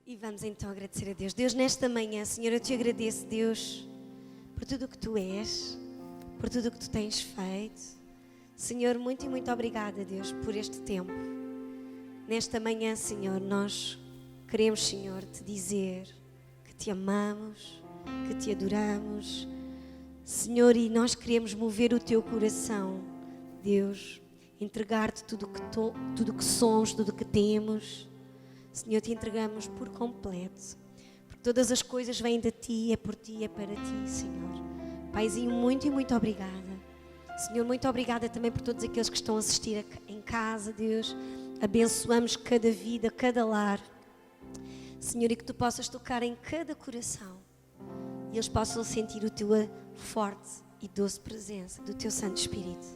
E vamos então agradecer a Deus. Deus, nesta manhã, Senhor, eu te agradeço, Deus, por tudo o que tu és, por tudo o que tu tens feito. Senhor, muito e muito obrigada, Deus, por este tempo. Nesta manhã, Senhor, nós queremos, Senhor, te dizer que te amamos, que te adoramos, Senhor, e nós queremos mover o teu coração, Deus, entregar-te tudo o que somos, tudo o que temos. Senhor, te entregamos por completo, porque todas as coisas vêm de ti, é por ti, é para ti, Senhor. Paizinho, muito e muito obrigada. Senhor, muito obrigada também por todos aqueles que estão a assistir em casa, Deus. Abençoamos cada vida, cada lar. Senhor, e que tu possas tocar em cada coração e eles possam sentir a tua forte e doce presença do teu Santo Espírito.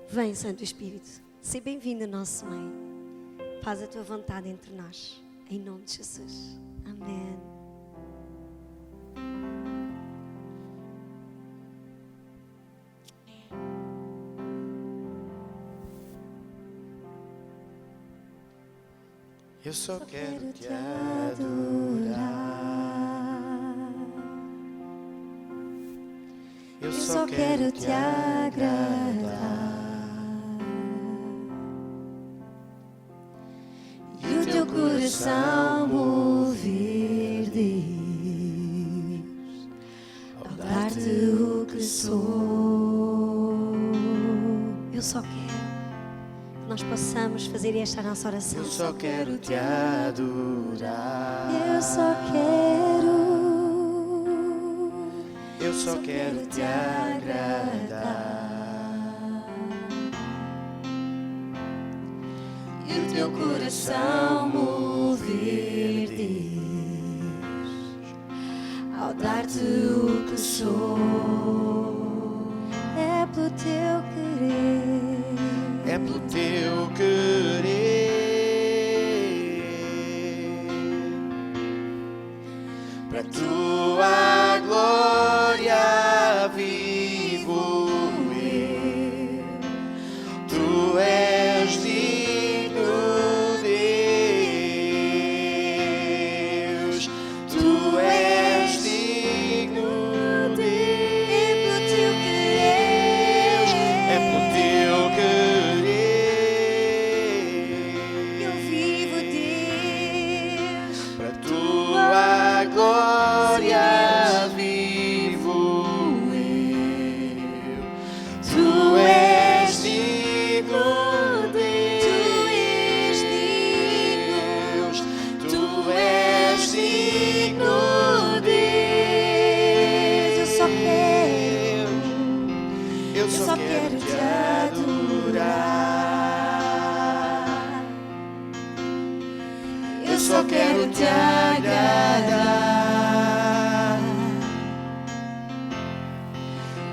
Vem, Santo Espírito, seja bem-vindo ao nosso meio. Faz a tua vontade entre nós, em nome de Jesus. Amém. Eu só quero te adorar. Eu só quero te agradar. E o teu coração mover, Deus, ao dar-te o que sou. Eu só quero que nós possamos fazer esta nossa oração. Eu só quero te adorar. Eu só quero. Eu só quero te agradar. E o teu coração mover, Deus, ao dar-te o que sou. É pelo teu querer. É pelo teu querer. Para a tua glória vivo eu. Tu és digno, Deus. Tu és digno, Deus. É pelo teu querer. Eu vivo, Deus. Para a tua glória vivo eu. Tu és digno, Deus. Tu és digno, Deus. Eu só quero te adorar. Eu só quero te agradar.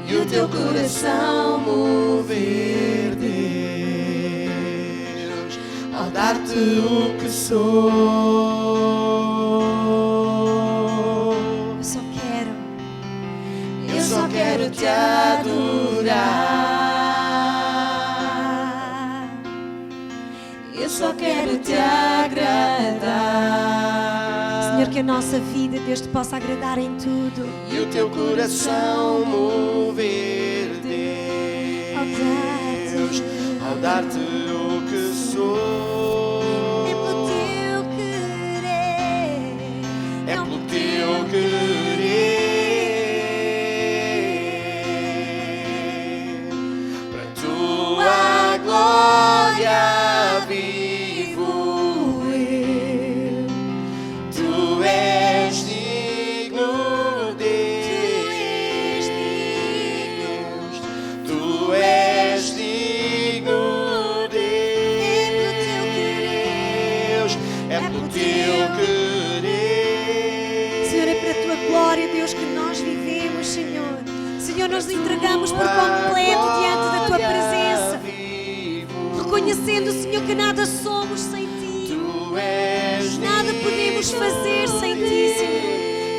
E o teu coração mover, Deus, ao dar-te o que sou. Eu só quero te adorar. Eu só quero te agradar. Senhor, que a nossa vida, Deus, te possa agradar em tudo. E o teu coração mover, Deus, ao dar-te o que sou. É pelo teu querer. É pelo teu querer. Para a tua glória vivo eu. Tu és digno, Deus. Tu és digno, Deus. É pelo teu querer. Senhor, é para a tua glória, Deus, que nós vivemos, Senhor. Senhor, nós entregamos por completo diante da tua presença, reconhecendo, Senhor, que nada somos sem ti. Nada podemos fazer sem ti, Senhor,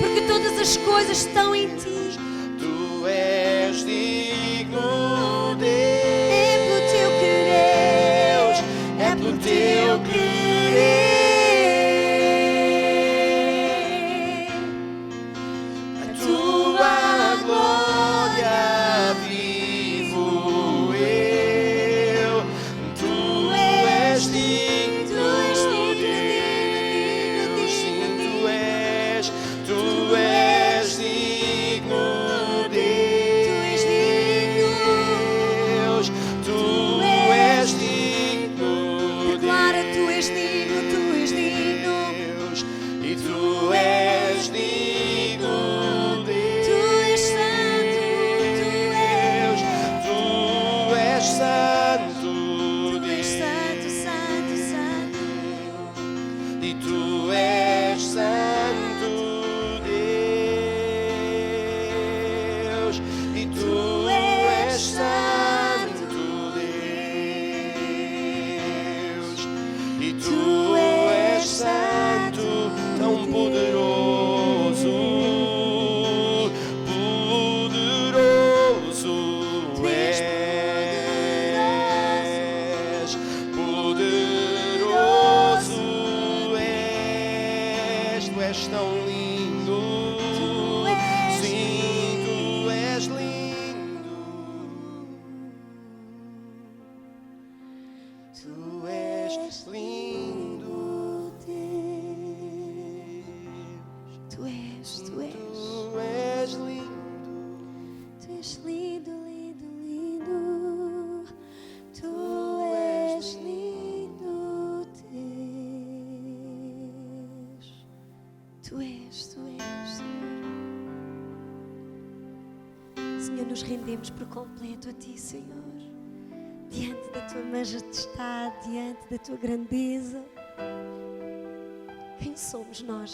porque todas as coisas estão em ti. Tu és digno, Deus. Tu és santo, tão poderoso, poderoso és, poderoso és, tu és tão lindo, sim, tu és lindo, tu és lindo, Deus, Tu és, tu és. tu és lindo. Tu és lindo, lindo, lindo. Tu és lindo, Deus. Tu és, Senhor. Senhor, nos rendemos por completo a Ti, Senhor. Diante da Tua majestade, diante da Tua grandeza. Quem somos nós?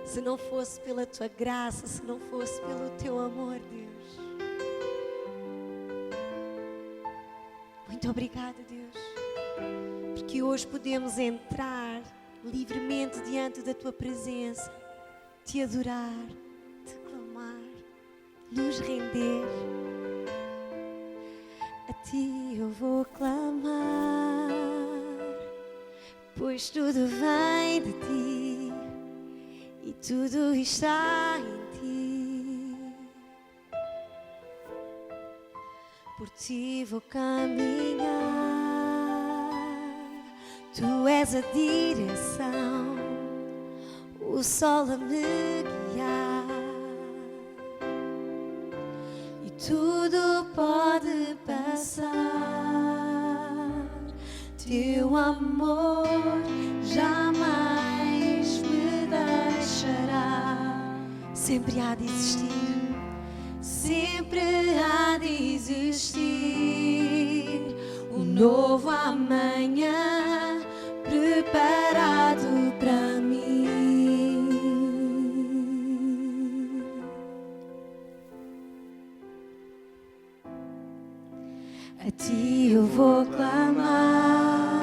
Se não fosse pela Tua graça, se não fosse pelo Teu amor, Deus. Muito obrigada, Deus, porque hoje podemos entrar livremente diante da Tua presença, Te adorar, Te clamar, nos render. A Ti eu vou clamar, pois tudo vem de Ti e tudo está em Ti. Por Ti vou caminhar, Tu és a direção, o sol a me guiar. E tudo pode passar, Teu amor jamais me deixará. Sempre há de existir, sempre há de existir um novo amanhã preparado para mim. A Ti eu vou clamar,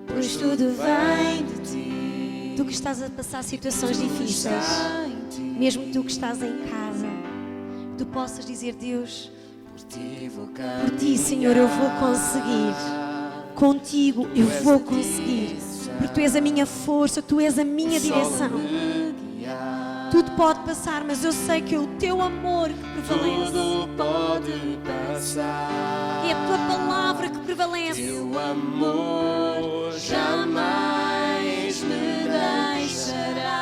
pois tudo vem de Ti. Tu que estás a passar situações difíceis, mesmo tu que estás em casa, tu possas dizer: Deus, por Ti, Senhor, eu vou conseguir. Contigo eu vou conseguir, porque Tu és a minha força, Tu és a minha direção. Tudo pode passar, mas eu sei que é o Teu amor que prevalece. Tudo pode passar. É a Tua palavra que prevalece. Teu amor jamais me deixará.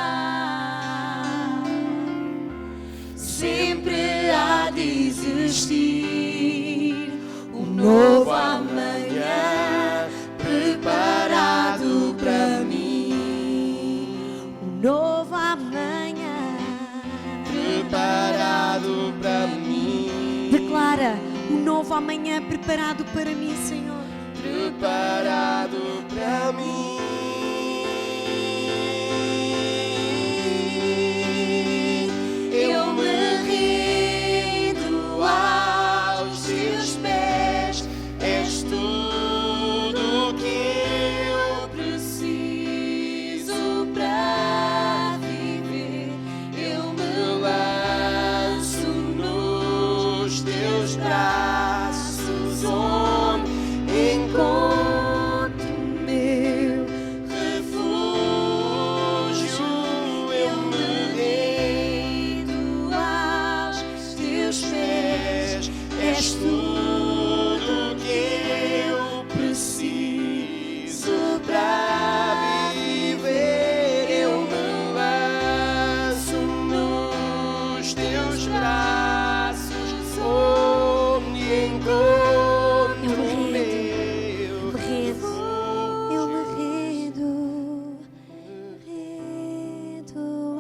Sempre há de existir um novo amanhã preparado para mim. Um novo amanhã Preparado para mim. declara: um novo amanhã preparado para mim, Senhor. Preparado para mim. Eu me rendo aos Teus pés. És tudo que eu preciso para viver. Eu me lanço nos Teus braços, onde encontro meu refúgio. Eu me rendo aos Teus pés. És tudo que eu preciso para viver. Eu me lanço nos Teus braços, onde encontro Eu me meu rendo, eu me rendo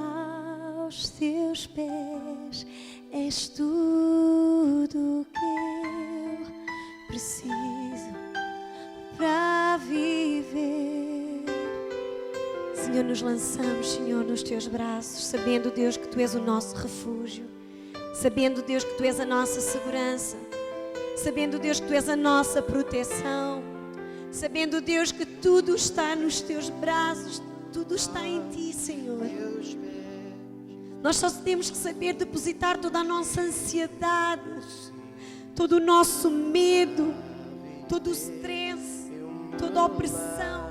aos Teus pés. És tudo que eu preciso para viver. Senhor, nos lançamos, Senhor, nos Teus braços, sabendo, Deus, que Tu és o nosso refúgio, sabendo, Deus, que Tu és a nossa segurança, sabendo, Deus, que Tu és a nossa proteção, sabendo, Deus, que tudo está nos teus braços, tudo está em ti, Senhor. Nós só temos que saber depositar toda a nossa ansiedade, todo o nosso medo, todo o stress, toda a opressão,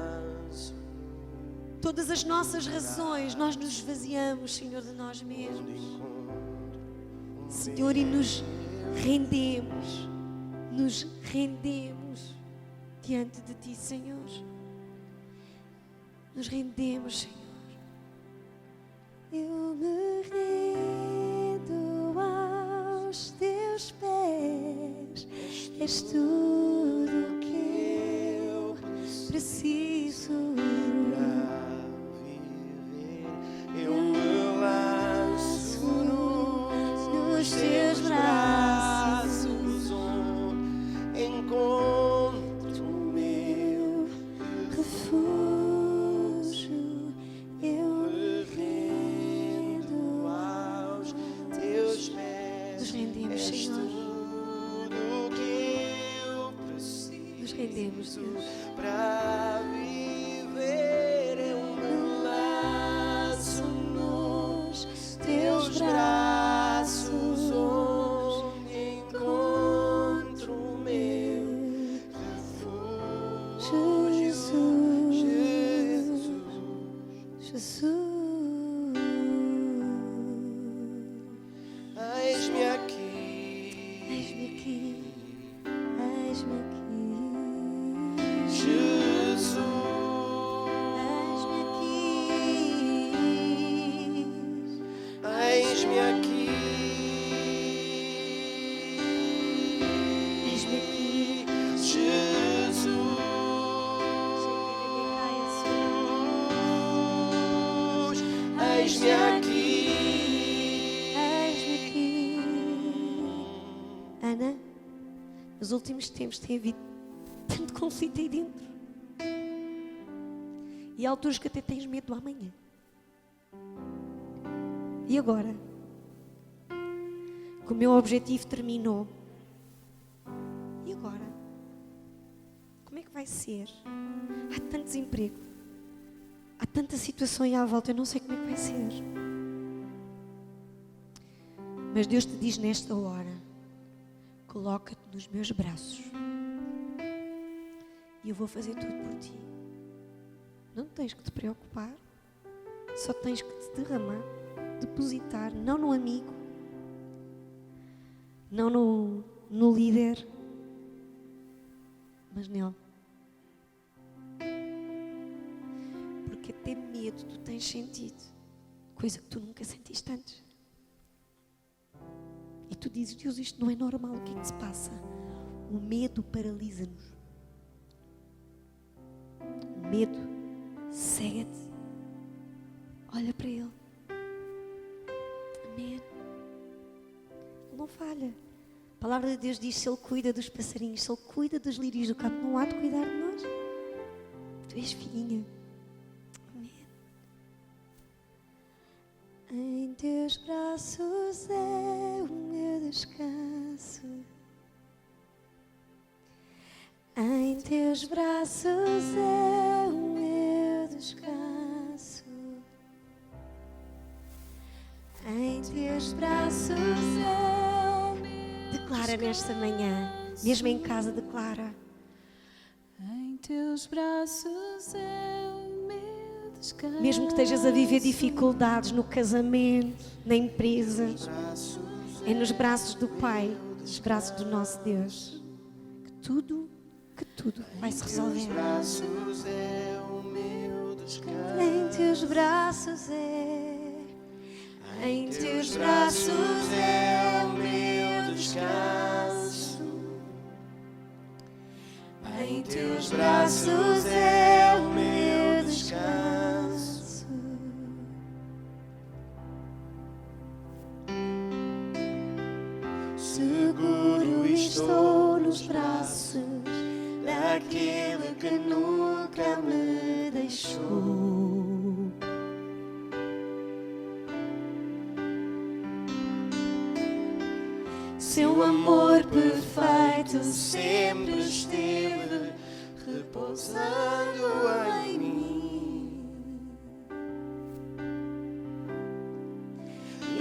todas as nossas razões. Nós nos esvaziamos, Senhor, de nós mesmos, Senhor, e nos rendemos diante de Ti, Senhor. Nos rendemos, Senhor. Eu me rendo aos Teus pés, és tudo que eu preciso. Eu me lanço nos Teus braços, onde encontro o meu refúgio. Eu me rendo aos Teus pés. nos rendemos, És Senhor. tudo que eu preciso. Nos rendemos, Deus. Para viver, eu me lanço nos Teus braços, onde encontro o meu refúgio. Jesus, Jesus. eis-me aqui, Eis-me aqui, eis-me aqui, Jesus, eis-me aqui, eis-me aqui, eis-me aqui. Jesus. Eis-me aqui. Eis-me aqui. Ana, nos últimos tempos tem havido tanto conflito aí dentro. E há alturas que até tens medo do amanhã. E agora? Que o meu objetivo terminou. E agora? Como é que vai ser? Há tanto desemprego. Há tanta situação aí à volta, eu não sei como é que vai ser. Mas Deus te diz nesta hora: coloca-te nos meus braços e eu vou fazer tudo por ti. Não tens que te preocupar, só tens que te derramar, depositar, não no amigo, não no líder, mas nele. Porque até medo tu tens sentido, coisa que tu nunca sentiste antes. E tu dizes: Deus, isto não é normal, o que é que se passa? O medo paralisa-nos. O medo cega-te. Olha para Ele. Amém. Ele não falha. A palavra de Deus diz: se Ele cuida dos passarinhos, se Ele cuida dos lírios do campo, não há de cuidar de nós. Tu és filhinha. Amém. Em teus braços é o meu descanso. Em teus braços é o meu descanso. Em teus braços é o meu descanso. Declara nesta manhã, mesmo em casa, declara. Em teus braços é o meu descanso. Mesmo que estejas a viver dificuldades no casamento, na empresa, é nos braços do Pai, nos braços do nosso Deus, que tudo vai se resolver. Braços é o meu descanso. Em teus braços é, em teus braços é o meu descanso. Em teus braços é o meu descanso. Seguro estou nos braços daquele que nunca me deixou. Seu amor perfeito sempre esteve repousando em mim.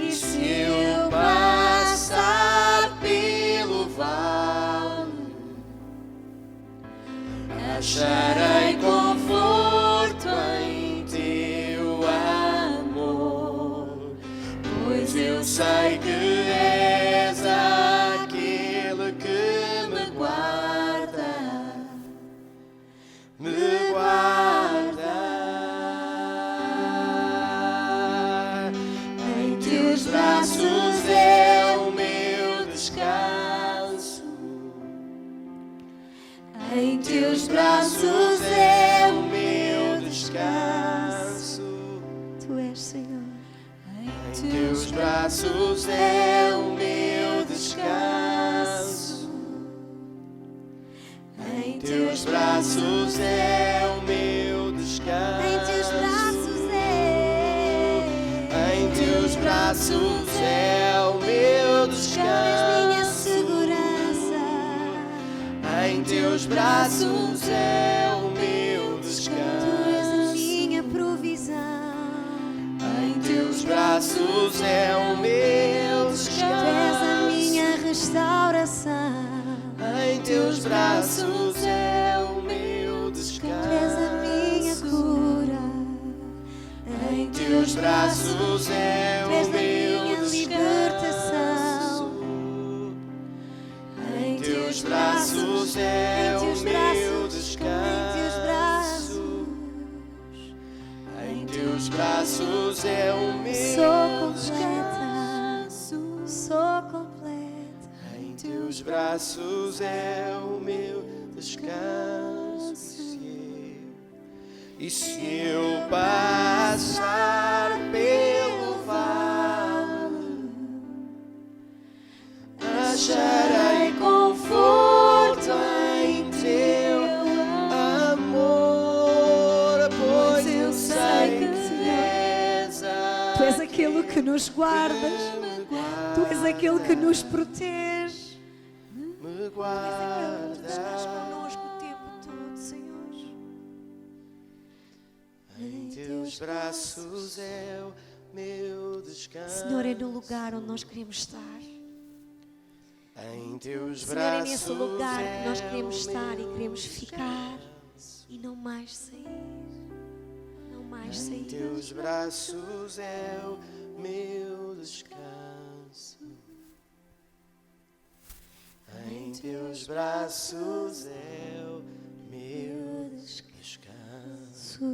E se eu passar pelo vale, acharei conforto em teu amor, pois eu sei que és aquele que me guarda, me guarda. Em teus braços é o meu descanso, em teus braços é o meu descanso. Tu és, Senhor. Em teus braços é o meu descanso, em teus braços é o meu descanso, Em teus braços é. em teus braços é o meu Tu és minha descanso, segurança. em teus braços é o meu Tu és a descanso, minha provisão. em teus braços é o meu Tu és a minha descanso, restauração. em teus braços é o meu Tu és a minha descanso, cura. em teus braços é Tu o és a meu minha libertação. descanso, em teus braços é Em o teus meu braços, em teus braços. descanso, em teus braços é o meu Sou descanso, completa, sou completa. em teus braços é o meu descanso. E se eu passar pelo vale, acharei conforto em teu amor, pois eu sei que és Tu és aquele que nos guardas, Tu és aquele que nos protege, me Tu és aquele que estás guarda. connosco o tempo todo, Senhor. Em teus braços é o meu descanso, Senhor, é no lugar onde nós queremos estar. em teus Senhor, é braços nesse lugar é que nós queremos o estar e meu queremos ficar descanso. e não mais sair. Não mais Em sair. teus braços é o meu descanso, em teus braços é o meu descanso.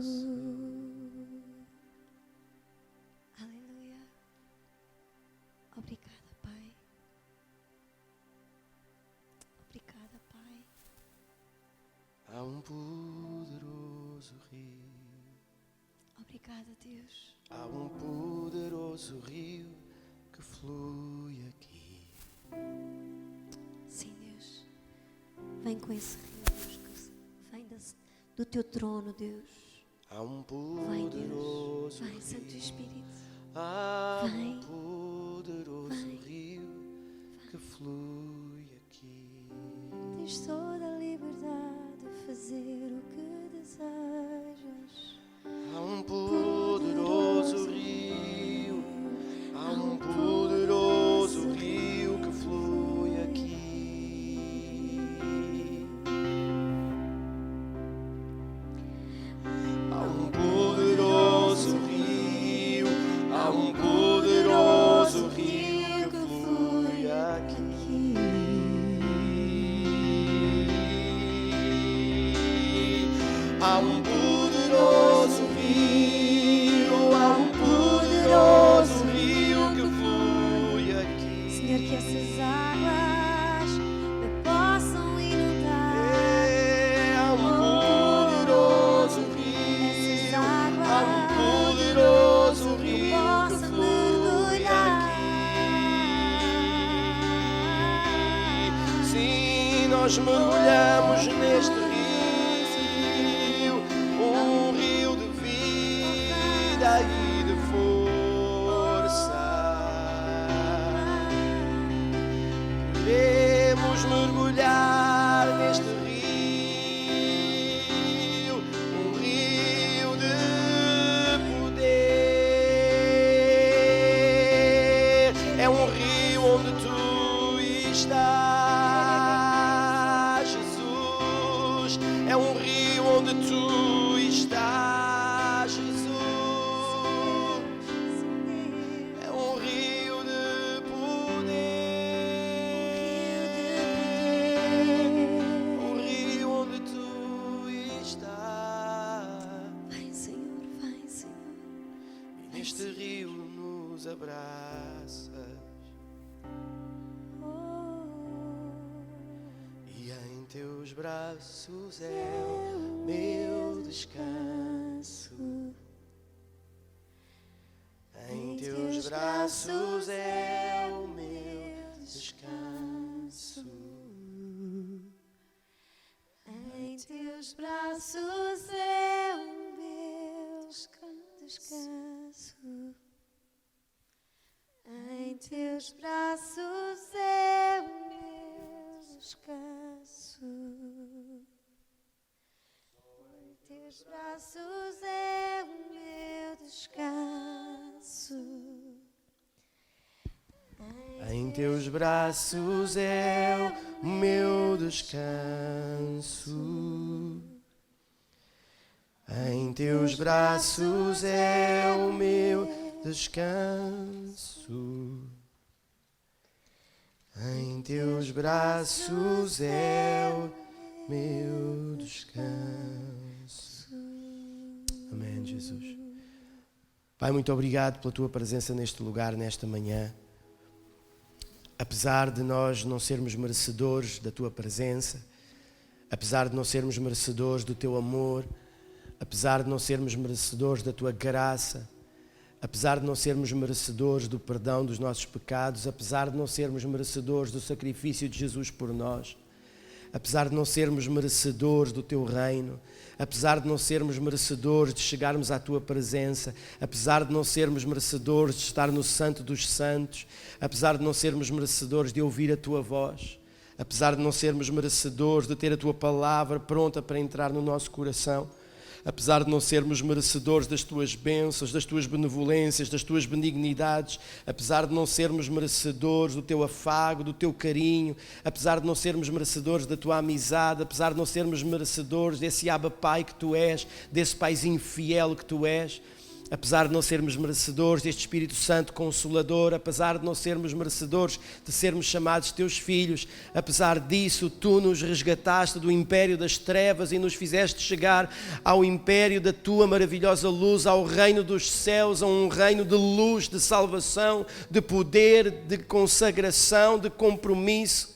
Aleluia. Obrigada, Pai. Obrigada, Pai. Há um poderoso rio, Obrigada, Deus. há um poderoso rio que flui aqui. Sim, Deus. Vem com esse rio, Deus, que vem do teu trono, Deus. Há um Vem, Deus. poderoso Vem, Santo rio, Espírito. há Vem. um poderoso Vem. rio que flui aqui. Tens toda a liberdade de fazer o que desejas. Há um poderoso rio, há um poderoso rio que flui aqui. Há um poderoso rio, há um poderoso rio que flui aqui. Há um poderoso rio, há um poderoso rio que flui aqui. Senhor, que essas águas me possam inundar. Há um poderoso rio, há um poderoso rio que flui aqui. Sim, nós mergulhamos neste rio, um rio de vida e de força. Queremos mergulhar neste rio onde tu estás, Jesus. É um rio de poder, um rio onde tu estás. Vem, Senhor, vem, Senhor. E neste rio nos abraças. E em teus braços é o meu descanso. Em teus braços é o meu descanso. Em teus braços é o meu descanso. Em teus braços é o meu descanso. Em teus braços é o meu descanso. Em teus braços é o meu descanso. Em teus braços é o meu descanso. Em teus braços é o meu descanso. Amém, Jesus. Pai, muito obrigado pela tua presença neste lugar, nesta manhã. Apesar de nós não sermos merecedores da tua presença, apesar de não sermos merecedores do teu amor, apesar de não sermos merecedores da tua graça, apesar de não sermos merecedores do perdão dos nossos pecados, apesar de não sermos merecedores do sacrifício de Jesus por nós, apesar de não sermos merecedores do teu reino, apesar de não sermos merecedores de chegarmos à tua presença, apesar de não sermos merecedores de estar no Santo dos Santos, apesar de não sermos merecedores de ouvir a tua voz, apesar de não sermos merecedores de ter a tua palavra pronta para entrar no nosso coração, apesar de não sermos merecedores das tuas bênçãos, das tuas benevolências, das tuas benignidades, apesar de não sermos merecedores do teu afago, do teu carinho, apesar de não sermos merecedores da tua amizade, apesar de não sermos merecedores desse Abba Pai que tu és, desse Paizinho fiel que tu és, apesar de não sermos merecedores deste Espírito Santo Consolador, apesar de não sermos merecedores de sermos chamados teus filhos, apesar disso, tu nos resgataste do império das trevas e nos fizeste chegar ao império da tua maravilhosa luz, ao reino dos céus, a um reino de luz, de salvação, de poder, de consagração, de compromisso.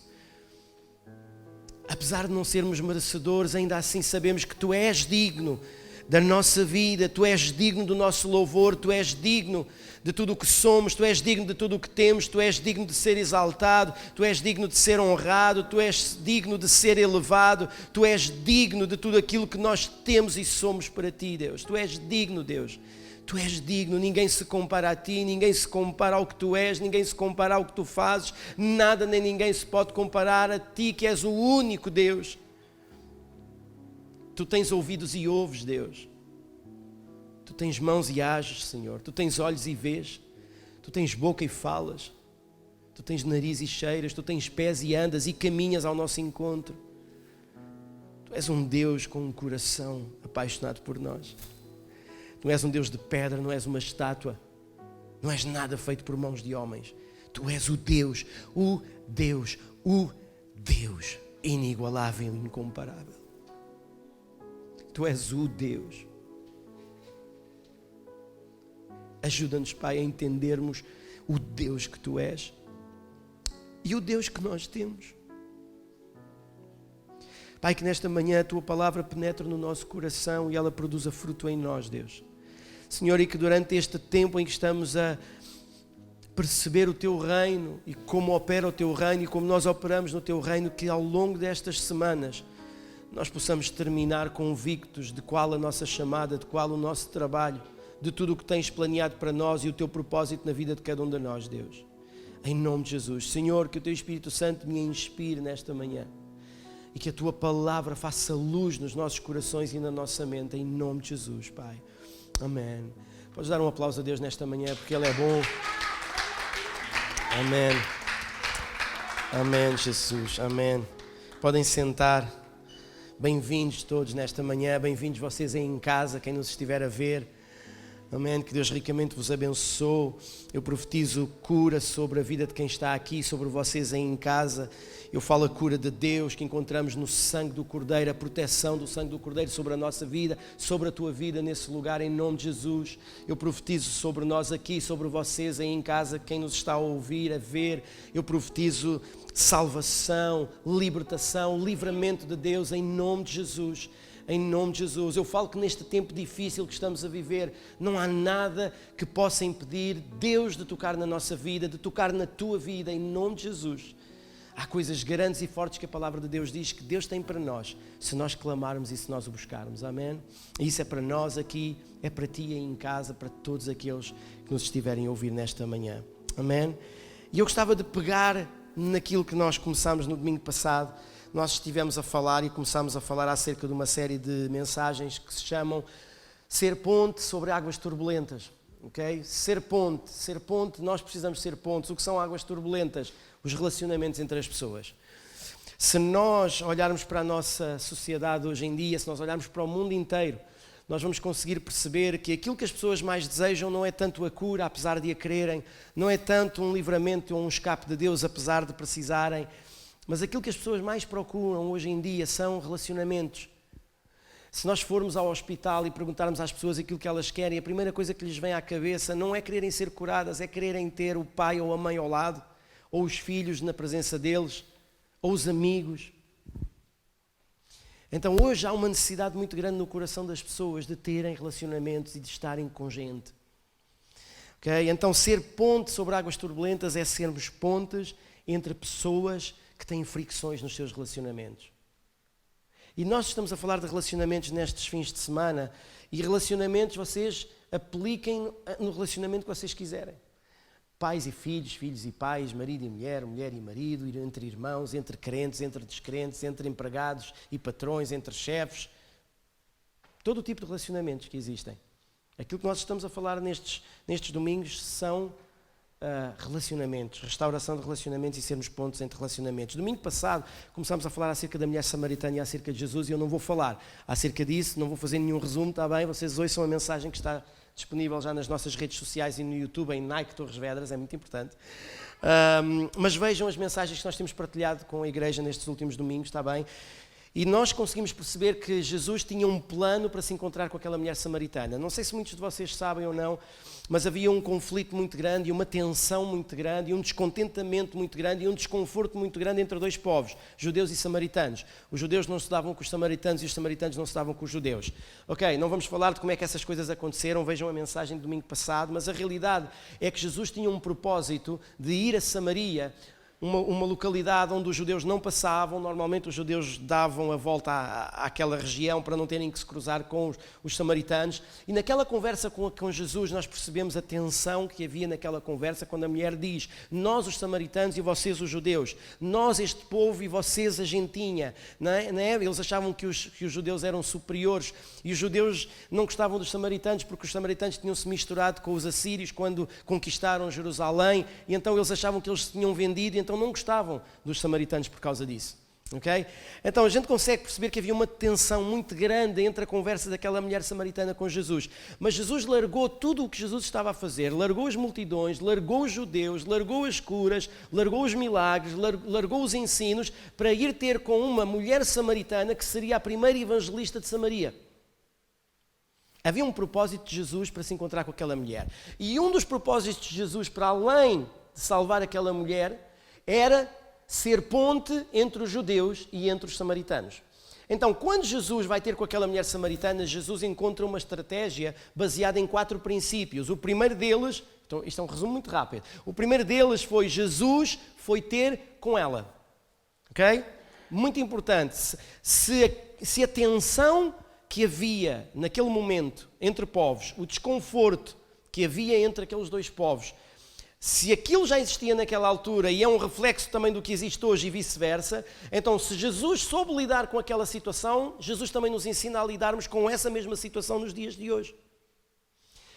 Apesar de não sermos merecedores, ainda assim sabemos que tu és digno da nossa vida, tu és digno do nosso louvor, tu és digno de tudo o que somos, tu és digno de tudo o que temos, tu és digno de ser exaltado, tu és digno de ser honrado, tu és digno de ser elevado, tu és digno de tudo aquilo que nós temos e somos para ti, Deus. Tu és digno, Deus. Tu és digno, ninguém se compara a ti, ninguém se compara ao que tu és, ninguém se compara ao que tu fazes, nada nem ninguém se pode comparar a ti, que és o único Deus. Tu tens ouvidos e ouves, Deus. Tu tens mãos e ages, Senhor. Tu tens olhos e vês. Tu tens boca e falas. Tu tens nariz e cheiras. Tu tens pés e andas e caminhas ao nosso encontro. Tu és um Deus com um coração apaixonado por nós. Tu és um Deus de pedra, não és uma estátua. Não és nada feito por mãos de homens. Tu és o Deus inigualável e incomparável. Tu és o Deus. Ajuda-nos, Pai, a entendermos o Deus que Tu és e o Deus que nós temos. Pai, que nesta manhã a Tua palavra penetre no nosso coração e ela produza fruto em nós, Deus. Senhor, e que durante este tempo em que estamos a perceber o Teu reino e como opera o Teu reino e como nós operamos no Teu reino, que ao longo destas semanas nós possamos terminar convictos de qual a nossa chamada, de qual o nosso trabalho, de tudo o que tens planeado para nós e o teu propósito na vida de cada um de nós, Deus. Em nome de Jesus. Senhor, que o teu Espírito Santo me inspire nesta manhã e que a tua palavra faça luz nos nossos corações e na nossa mente, em nome de Jesus, Pai. Amém. Podes dar um aplauso a Deus nesta manhã, porque Ele é bom. Amém. Amém, Jesus. Amém. Podem sentar. Bem-vindos todos nesta manhã, bem-vindos vocês aí em casa, quem nos estiver a ver. Amém, que Deus ricamente vos abençoe. Eu profetizo cura sobre a vida de quem está aqui, sobre vocês aí em casa. Eu falo a cura de Deus que encontramos no sangue do Cordeiro, a proteção do sangue do Cordeiro sobre a nossa vida, sobre a tua vida nesse lugar, em nome de Jesus. Eu profetizo sobre nós aqui, sobre vocês aí em casa, quem nos está a ouvir, a ver. Eu profetizo salvação, libertação, livramento de Deus em nome de Jesus. Em nome de Jesus. Eu falo que neste tempo difícil que estamos a viver, não há nada que possa impedir Deus de tocar na nossa vida, de tocar na tua vida, em nome de Jesus. Há coisas grandes e fortes que a palavra de Deus diz que Deus tem para nós, se nós clamarmos e se nós o buscarmos, amém? E isso é para nós aqui, é para ti aí em casa, para todos aqueles que nos estiverem a ouvir nesta manhã, amém? E eu gostava de pegar naquilo que nós começámos no domingo passado. Nós estivemos a falar e começámos a falar acerca de uma série de mensagens que se chamam Ser Ponte sobre Águas Turbulentas. Okay? Ser ponte, nós precisamos ser pontes. O que são águas turbulentas? Os relacionamentos entre as pessoas. Se nós olharmos para a nossa sociedade hoje em dia, se nós olharmos para o mundo inteiro, nós vamos conseguir perceber que aquilo que as pessoas mais desejam não é tanto a cura, apesar de a quererem, não é tanto um livramento ou um escape de Deus, apesar de precisarem, mas aquilo que as pessoas mais procuram hoje em dia são relacionamentos. Se nós formos ao hospital e perguntarmos às pessoas aquilo que elas querem, a primeira coisa que lhes vem à cabeça não é quererem ser curadas, é quererem ter o pai ou a mãe ao lado, ou os filhos na presença deles, ou os amigos. Então hoje há uma necessidade muito grande no coração das pessoas de terem relacionamentos e de estarem com gente. Okay? Então ser ponte sobre águas turbulentas é sermos pontes entre pessoas que têm fricções nos seus relacionamentos. E nós estamos a falar de relacionamentos nestes fins de semana, e relacionamentos vocês apliquem no relacionamento que vocês quiserem. Pais e filhos, filhos e pais, marido e mulher, mulher e marido, entre irmãos, entre crentes, entre descrentes, entre empregados e patrões, entre chefes. Todo o tipo de relacionamentos que existem. Aquilo que nós estamos a falar nestes domingos são relacionamentos, restauração de relacionamentos e sermos pontos entre relacionamentos. Domingo passado começámos a falar acerca da mulher samaritana e acerca de Jesus, e eu não vou falar acerca disso, não vou fazer nenhum resumo, está bem? Vocês ouçam a mensagem que está disponível já nas nossas redes sociais e no YouTube, em Nike Torres Vedras, é muito importante. Mas vejam as mensagens que nós temos partilhado com a igreja nestes últimos domingos, está bem? E nós conseguimos perceber que Jesus tinha um plano para se encontrar com aquela mulher samaritana. Não sei se muitos de vocês sabem ou não, mas havia um conflito muito grande, e uma tensão muito grande, e um descontentamento muito grande, e um desconforto muito grande entre dois povos, judeus e samaritanos. Os judeus não se davam com os samaritanos e os samaritanos não se davam com os judeus. Ok, não vamos falar de como é que essas coisas aconteceram, vejam a mensagem do domingo passado, mas a realidade é que Jesus tinha um propósito de ir a Samaria, uma localidade onde os judeus não passavam. Normalmente os judeus davam a volta àquela região para não terem que se cruzar com os samaritanos, e naquela conversa com Jesus nós percebemos a tensão que havia naquela conversa quando a mulher diz: nós os samaritanos e vocês os judeus, nós este povo e vocês a gentinha, não é? Eles achavam que os judeus eram superiores, e os judeus não gostavam dos samaritanos porque os samaritanos tinham se misturado com os assírios quando conquistaram Jerusalém, e então eles achavam que eles se tinham vendido, e então não gostavam dos samaritanos por causa disso. Okay? Então a gente consegue perceber que havia uma tensão muito grande entre a conversa daquela mulher samaritana com Jesus. Mas Jesus largou tudo o que Jesus estava a fazer, largou as multidões, largou os judeus, largou as curas, largou os milagres, largou os ensinos para ir ter com uma mulher samaritana que seria a primeira evangelista de Samaria. Havia um propósito de Jesus para se encontrar com aquela mulher. E um dos propósitos de Jesus, para além de salvar aquela mulher, era ser ponte entre os judeus e entre os samaritanos. Então, quando Jesus vai ter com aquela mulher samaritana, Jesus encontra uma estratégia baseada em 4 princípios. O primeiro deles, então, isto é um resumo muito rápido, o primeiro deles foi: Jesus foi ter com ela. Ok? Muito importante. Se a tensão que havia naquele momento entre povos, o desconforto que havia entre aqueles dois povos, se aquilo já existia naquela altura e é um reflexo também do que existe hoje e vice-versa, então se Jesus soube lidar com aquela situação, Jesus também nos ensina a lidarmos com essa mesma situação nos dias de hoje.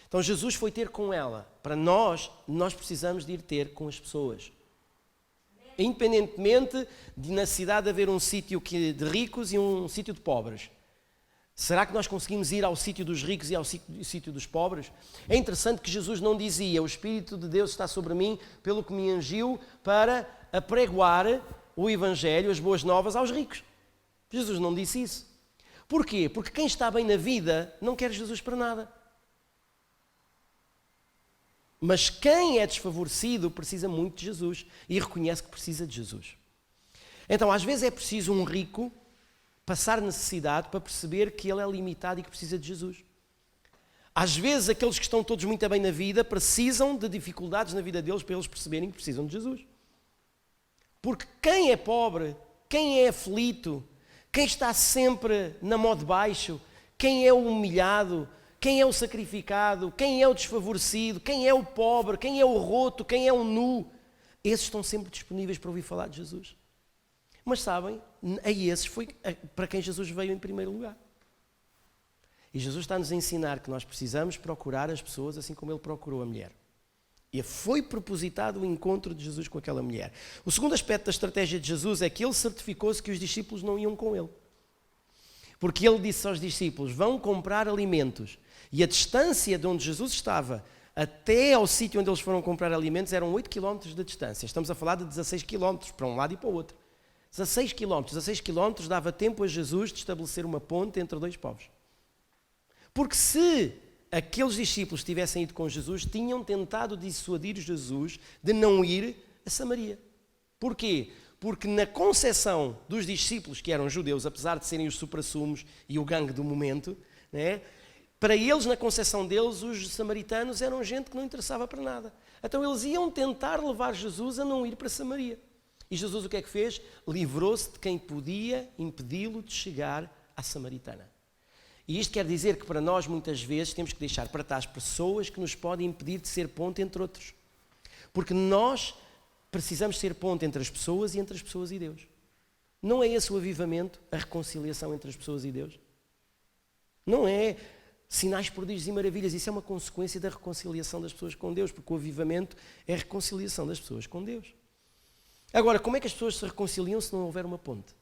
Então Jesus foi ter com ela. Para nós precisamos de ir ter com as pessoas. independentemente de na cidade haver um sítio de ricos e um sítio de pobres. Será que nós conseguimos ir ao sítio dos ricos e ao sítio dos pobres? É interessante que Jesus não dizia: o Espírito de Deus está sobre mim, pelo que me ungiu para apregoar o Evangelho, as boas novas aos ricos. Jesus não disse isso. Porquê? Porque quem está bem na vida não quer Jesus para nada. Mas quem é desfavorecido precisa muito de Jesus e reconhece que precisa de Jesus. Então, às vezes é preciso um rico passar necessidade para perceber que ele é limitado e que precisa de Jesus. Às vezes aqueles que estão todos muito bem na vida precisam de dificuldades na vida deles para eles perceberem que precisam de Jesus. Porque quem é pobre, quem é aflito, quem está sempre na mão de baixo, quem é o humilhado, quem é o sacrificado, quem é o desfavorecido, quem é o pobre, quem é o roto, quem é o nu, esses estão sempre disponíveis para ouvir falar de Jesus. Mas sabem, a esses foi para quem Jesus veio em primeiro lugar. E Jesus está-nos a ensinar que nós precisamos procurar as pessoas assim como ele procurou a mulher. E foi propositado o encontro de Jesus com aquela mulher. O segundo aspecto da estratégia de Jesus é que ele certificou-se que os discípulos não iam com ele. Porque ele disse aos discípulos: vão comprar alimentos. E a distância de onde Jesus estava até ao sítio onde eles foram comprar alimentos eram 8 km de distância. Estamos a falar de 16 km para um lado e para o outro. 16 km dava tempo a Jesus de estabelecer uma ponte entre dois povos. Porque se aqueles discípulos tivessem ido com Jesus, tinham tentado dissuadir Jesus de não ir a Samaria. Porquê? Porque na concepção dos discípulos, que eram judeus, apesar de serem os suprassumos e o gangue do momento, né, para eles, na concepção deles, os samaritanos eram gente que não interessava para nada. Então eles iam tentar levar Jesus a não ir para Samaria. E Jesus o que é que fez? Livrou-se de quem podia impedi-lo de chegar à Samaritana. E isto quer dizer que para nós, muitas vezes, temos que deixar para trás pessoas que nos podem impedir de ser ponte entre outros. Porque nós precisamos ser ponte entre as pessoas e entre as pessoas e Deus. Não é esse o avivamento, a reconciliação entre as pessoas e Deus? Não é sinais, prodígios e maravilhas. Isso é uma consequência da reconciliação das pessoas com Deus, porque o avivamento é a reconciliação das pessoas com Deus. Agora, como é que as pessoas se reconciliam se não houver uma ponte?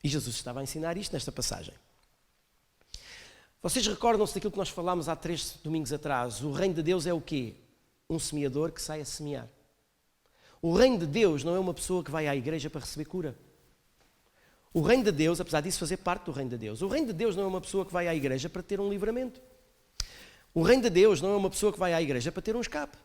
E Jesus estava a ensinar isto nesta passagem. Vocês recordam-se daquilo que nós falámos há 3 domingos atrás? O reino de Deus é o quê? Um semeador que sai a semear. O reino de Deus não é uma pessoa que vai à igreja para receber cura. O reino de Deus, apesar disso fazer parte do reino de Deus, o reino de Deus não é uma pessoa que vai à igreja para ter um livramento. O reino de Deus não é uma pessoa que vai à igreja para ter um escape.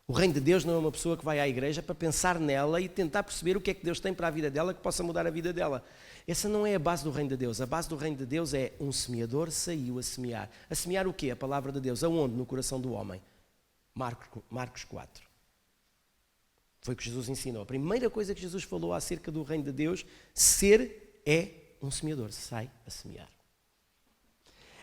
O reino de Deus não é uma pessoa que vai à igreja para pensar nela e tentar perceber o que é que Deus tem para a vida dela que possa mudar a vida dela. Essa não é a base do reino de Deus. A base do reino de Deus é um semeador saiu a semear. A semear o quê? A palavra de Deus. Aonde? No coração do homem. Marcos 4. Foi o que Jesus ensinou. A primeira coisa que Jesus falou acerca do reino de Deus, ser é um semeador. Sai a semear.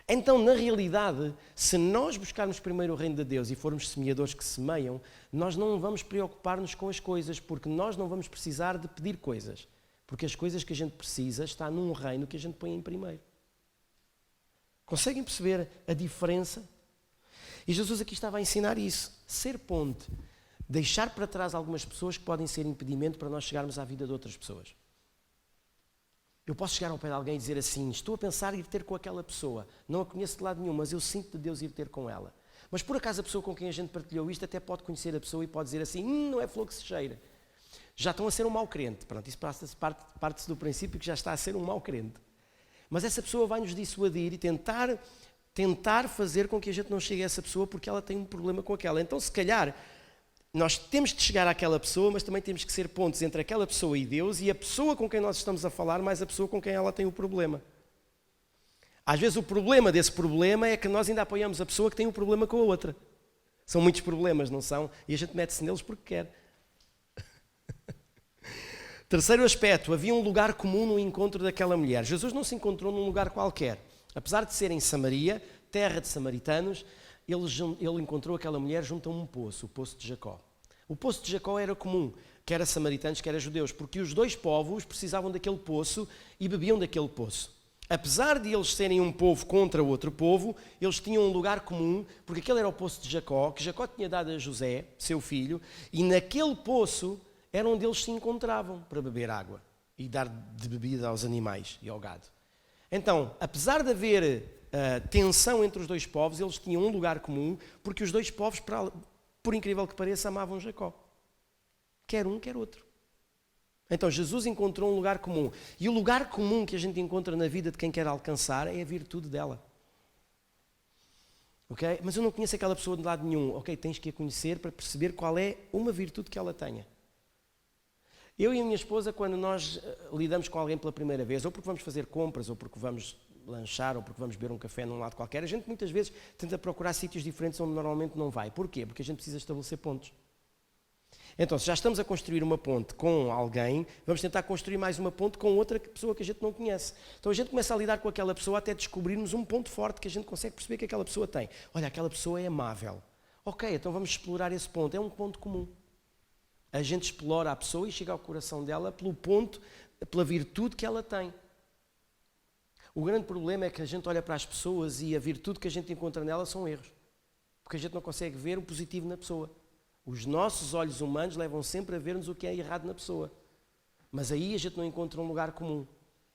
Então, na realidade, se nós buscarmos primeiro o reino de Deus e formos semeadores que semeiam, nós não vamos preocupar-nos com as coisas, porque nós não vamos precisar de pedir coisas. Porque as coisas que a gente precisa está num reino que a gente põe em primeiro. Conseguem perceber a diferença? E Jesus aqui estava a ensinar isso. Ser ponte. Deixar para trás algumas pessoas que podem ser impedimento para nós chegarmos à vida de outras pessoas. Eu posso chegar ao pé de alguém e dizer assim: estou a pensar em ir ter com aquela pessoa, não a conheço de lado nenhum, mas eu sinto de Deus ir ter com ela. Mas por acaso a pessoa com quem a gente partilhou isto até pode conhecer a pessoa e pode dizer assim: não é flor que se cheira. Já estão a ser um mau crente. Pronto, isso parte-se do princípio que já está a ser um mau crente. Mas essa pessoa vai nos dissuadir e tentar fazer com que a gente não chegue a essa pessoa porque ela tem um problema com aquela. Então, se calhar, nós temos que chegar àquela pessoa, mas também temos que ser pontes entre aquela pessoa e Deus e a pessoa com quem nós estamos a falar, mais a pessoa com quem ela tem o problema. Às vezes o problema desse problema é que nós ainda apoiamos a pessoa que tem um problema com a outra. São muitos problemas, não são? E a gente mete-se neles porque quer. Terceiro aspecto, havia um lugar comum no encontro daquela mulher. Jesus não se encontrou num lugar qualquer. Apesar de ser em Samaria, terra de samaritanos, ele encontrou aquela mulher junto a um poço, o poço de Jacó. O poço de Jacó era comum, quer samaritanos, quer judeus, porque os dois povos precisavam daquele poço e bebiam daquele poço. Apesar de eles serem um povo contra outro povo, eles tinham um lugar comum, porque aquele era o poço de Jacó, que Jacó tinha dado a José, seu filho, e naquele poço era onde eles se encontravam para beber água e dar de bebida aos animais e ao gado. Então, apesar de haver tensão entre os dois povos, eles tinham um lugar comum, porque os dois povos, por incrível que pareça, amavam Jacó. Quer um, quer outro. Então Jesus encontrou um lugar comum. E o lugar comum que a gente encontra na vida de quem quer alcançar é a virtude dela. Okay? Mas eu não conheço aquela pessoa de lado nenhum. Ok, tens que a conhecer para perceber qual é uma virtude que ela tenha. Eu e a minha esposa, quando nós lidamos com alguém pela primeira vez, ou porque vamos fazer compras, ou porque vamos lanchar, ou porque vamos beber um café num lado qualquer, a gente muitas vezes tenta procurar sítios diferentes onde normalmente não vai. Porquê? Porque a gente precisa estabelecer pontos. Então, se já estamos a construir uma ponte com alguém, vamos tentar construir mais uma ponte com outra pessoa que a gente não conhece. Então a gente começa a lidar com aquela pessoa até descobrirmos um ponto forte que a gente consegue perceber que aquela pessoa tem. Olha, aquela pessoa é amável. Ok, então vamos explorar esse ponto. É um ponto comum. A gente explora a pessoa e chega ao coração dela pelo ponto, pela virtude que ela tem. O grande problema é que a gente olha para as pessoas e a virtude que a gente encontra nelas são erros. Porque a gente não consegue ver o positivo na pessoa. Os nossos olhos humanos levam sempre a ver-nos o que é errado na pessoa. Mas aí a gente não encontra um lugar comum.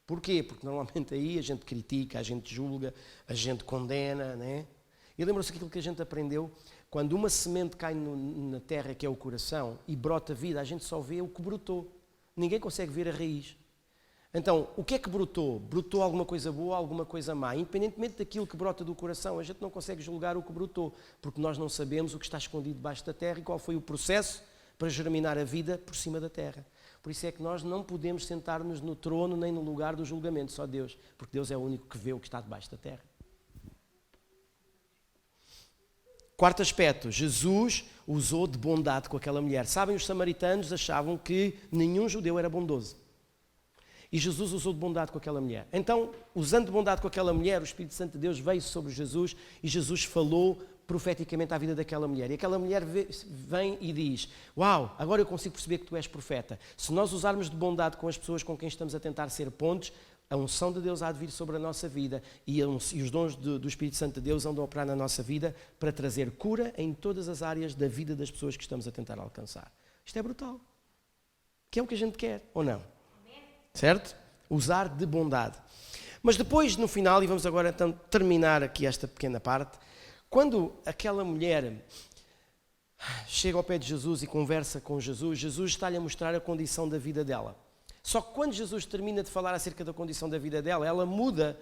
Porquê? Porque normalmente aí a gente critica, a gente julga, a gente condena, né? E lembram-se aquilo que a gente aprendeu? Quando uma semente cai na terra, que é o coração, e brota vida, a gente só vê o que brotou. Ninguém consegue ver a raiz. Então, o que é que brotou? Brotou alguma coisa boa, alguma coisa má? Independentemente daquilo que brota do coração, a gente não consegue julgar o que brotou, porque nós não sabemos o que está escondido debaixo da terra e qual foi o processo para germinar a vida por cima da terra. Por isso é que nós não podemos sentar-nos no trono nem no lugar do julgamento, só Deus, porque Deus é o único que vê o que está debaixo da terra. Quarto aspecto, Jesus usou de bondade com aquela mulher. Sabem, os samaritanos achavam que nenhum judeu era bondoso. E Jesus usou de bondade com aquela mulher. Então, usando de bondade com aquela mulher, o Espírito Santo de Deus veio sobre Jesus e Jesus falou profeticamente à vida daquela mulher. E aquela mulher vem e diz: uau, agora eu consigo perceber que tu és profeta. Se nós usarmos de bondade com as pessoas com quem estamos a tentar ser pontes, a unção de Deus há de vir sobre a nossa vida e os dons do Espírito Santo de Deus andam a operar na nossa vida para trazer cura em todas as áreas da vida das pessoas que estamos a tentar alcançar. Isto é brutal. Que é o que a gente quer, ou não? Certo? Usar de bondade. Mas depois, no final, e vamos agora então terminar aqui esta pequena parte, quando aquela mulher chega ao pé de Jesus e conversa com Jesus, Jesus está-lhe a mostrar a condição da vida dela. Só que quando Jesus termina de falar acerca da condição da vida dela, ela muda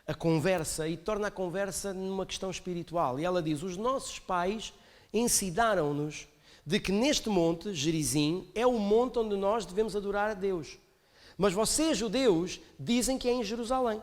a conversa e torna a conversa numa questão espiritual. E ela diz: os nossos pais ensinaram-nos de que neste monte, Gerizim, é o monte onde nós devemos adorar a Deus. Mas vocês, judeus, dizem que é em Jerusalém.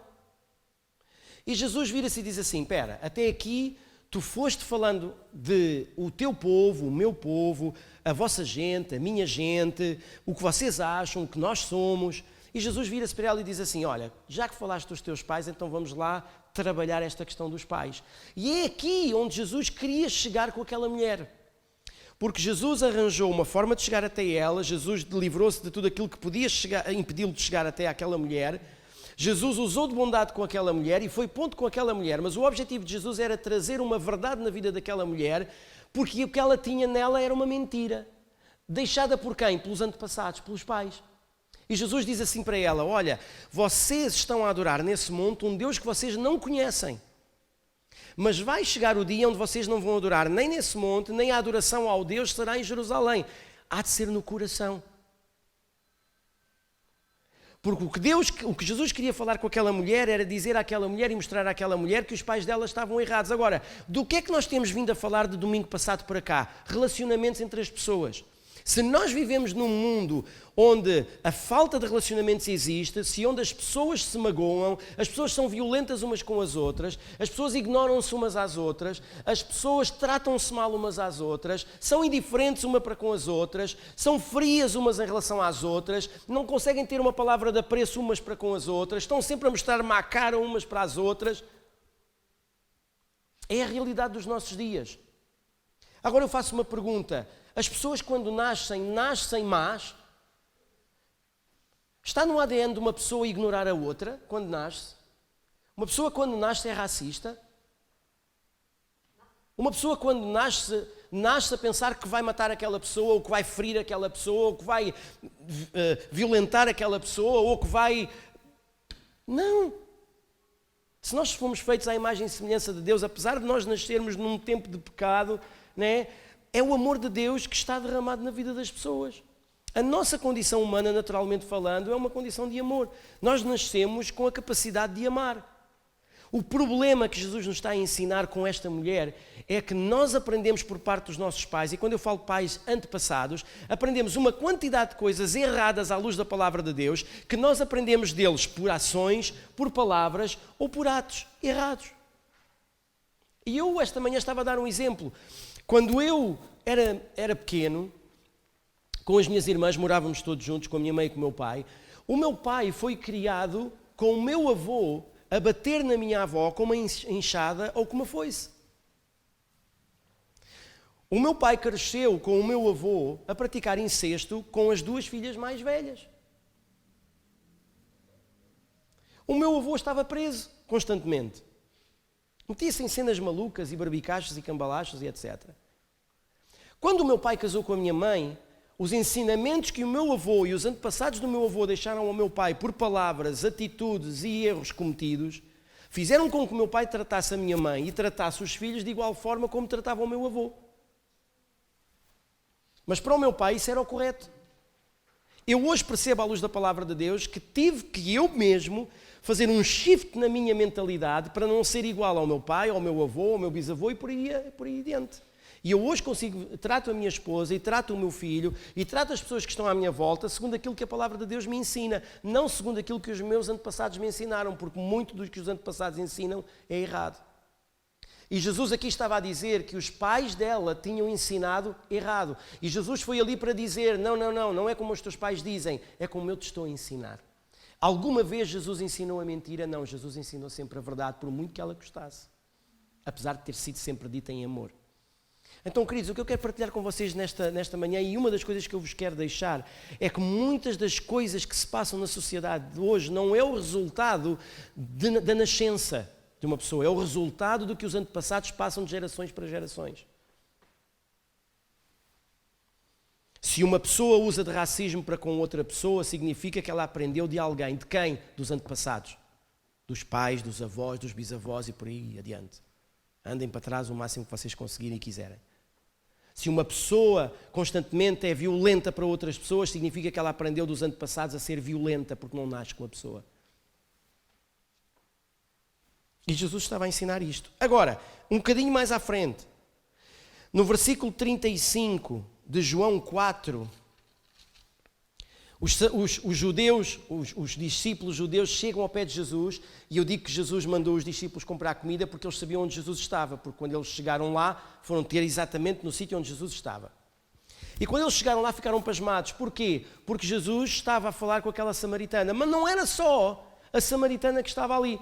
E Jesus vira-se e diz assim: espera, até aqui tu foste falando de o teu povo, o meu povo, a vossa gente, a minha gente, o que vocês acham, o que nós somos. E Jesus vira-se para ela e diz assim: olha, já que falaste dos teus pais, então vamos lá trabalhar esta questão dos pais. E é aqui onde Jesus queria chegar com aquela mulher. Porque Jesus arranjou uma forma de chegar até ela, Jesus livrou-se de tudo aquilo que podia impedi-lo de chegar até àquela mulher. Jesus usou de bondade com aquela mulher e foi ponto com aquela mulher, mas o objetivo de Jesus era trazer uma verdade na vida daquela mulher, porque o que ela tinha nela era uma mentira. Deixada por quem? Pelos antepassados, pelos pais. E Jesus diz assim para ela: olha, vocês estão a adorar nesse monte um Deus que vocês não conhecem. Mas vai chegar o dia onde vocês não vão adorar nem nesse monte, nem a adoração ao Deus será em Jerusalém. Há de ser no coração. Porque o que Jesus queria falar com aquela mulher era dizer àquela mulher e mostrar àquela mulher que os pais dela estavam errados. Agora, do que é que nós temos vindo a falar de domingo passado para cá? Relacionamentos entre as pessoas. Se nós vivemos num mundo onde a falta de relacionamentos existe, onde as pessoas se magoam, as pessoas são violentas umas com as outras, as pessoas ignoram-se umas às outras, as pessoas tratam-se mal umas às outras, são indiferentes uma para com as outras, são frias umas em relação às outras, não conseguem ter uma palavra de apreço umas para com as outras, estão sempre a mostrar má cara umas para as outras. É a realidade dos nossos dias. Agora eu faço uma pergunta. As pessoas quando nascem más? Está no ADN de uma pessoa ignorar a outra quando nasce? Uma pessoa quando nasce é racista? Uma pessoa quando nasce nasce a pensar que vai matar aquela pessoa, ou que vai ferir aquela pessoa, ou que vai violentar aquela pessoa, ou que vai... Não! Se nós fomos feitos à imagem e semelhança de Deus, apesar de nós nascermos num tempo de pecado, né, é o amor de Deus que está derramado na vida das pessoas. A nossa condição humana, naturalmente falando, é uma condição de amor. Nós nascemos com a capacidade de amar. O problema que Jesus nos está a ensinar com esta mulher é que nós aprendemos por parte dos nossos pais, e quando eu falo pais antepassados, aprendemos uma quantidade de coisas erradas à luz da palavra de Deus, que nós aprendemos deles por ações, por palavras ou por atos errados. E eu esta manhã estava a dar um exemplo. Quando eu era pequeno, com as minhas irmãs, morávamos todos juntos, com a minha mãe e com o meu pai. O meu pai foi criado com o meu avô a bater na minha avó com uma enxada ou com uma foice. O meu pai cresceu com o meu avô a praticar incesto com as duas filhas mais velhas. O meu avô estava preso constantemente. Metia-se em cenas malucas e barbicachos e cambalachos e etc. Quando o meu pai casou com a minha mãe, os ensinamentos que o meu avô e os antepassados do meu avô deixaram ao meu pai por palavras, atitudes e erros cometidos, fizeram com que o meu pai tratasse a minha mãe e tratasse os filhos de igual forma como tratava o meu avô. Mas para o meu pai isso era o correto. Eu hoje percebo à luz da palavra de Deus que tive que eu mesmo fazer um shift na minha mentalidade para não ser igual ao meu pai, ao meu avô, ao meu bisavô e por aí adiante. E eu hoje trato a minha esposa e trato o meu filho e trato as pessoas que estão à minha volta segundo aquilo que a palavra de Deus me ensina, não segundo aquilo que os meus antepassados me ensinaram, porque muito do que os antepassados ensinam é errado. E Jesus aqui estava a dizer que os pais dela tinham ensinado errado. E Jesus foi ali para dizer, não é como os teus pais dizem, é como eu te estou a ensinar. Alguma vez Jesus ensinou a mentira? Não, Jesus ensinou sempre a verdade, por muito que ela gostasse. Apesar de ter sido sempre dita em amor. Então, queridos, o que eu quero partilhar com vocês nesta manhã, e uma das coisas que eu vos quero deixar, é que muitas das coisas que se passam na sociedade de hoje não é o resultado da nascença de uma pessoa, é o resultado do que os antepassados passam de gerações para gerações. Se uma pessoa usa de racismo para com outra pessoa, significa que ela aprendeu de alguém. De quem? Dos antepassados. Dos pais, dos avós, dos bisavós e por aí adiante. Andem para trás o máximo que vocês conseguirem e quiserem. Se uma pessoa constantemente é violenta para outras pessoas, significa que ela aprendeu dos antepassados a ser violenta, porque não nasce com a pessoa. E Jesus estava a ensinar isto. Agora, um bocadinho mais à frente, no versículo 35 de João 4, os discípulos judeus chegam ao pé de Jesus, e eu digo que Jesus mandou os discípulos comprar comida porque eles sabiam onde Jesus estava, porque quando eles chegaram lá, foram ter exatamente no sítio onde Jesus estava. E quando eles chegaram lá, ficaram pasmados. Porquê? Porque Jesus estava a falar com aquela samaritana, mas não era só a samaritana que estava ali.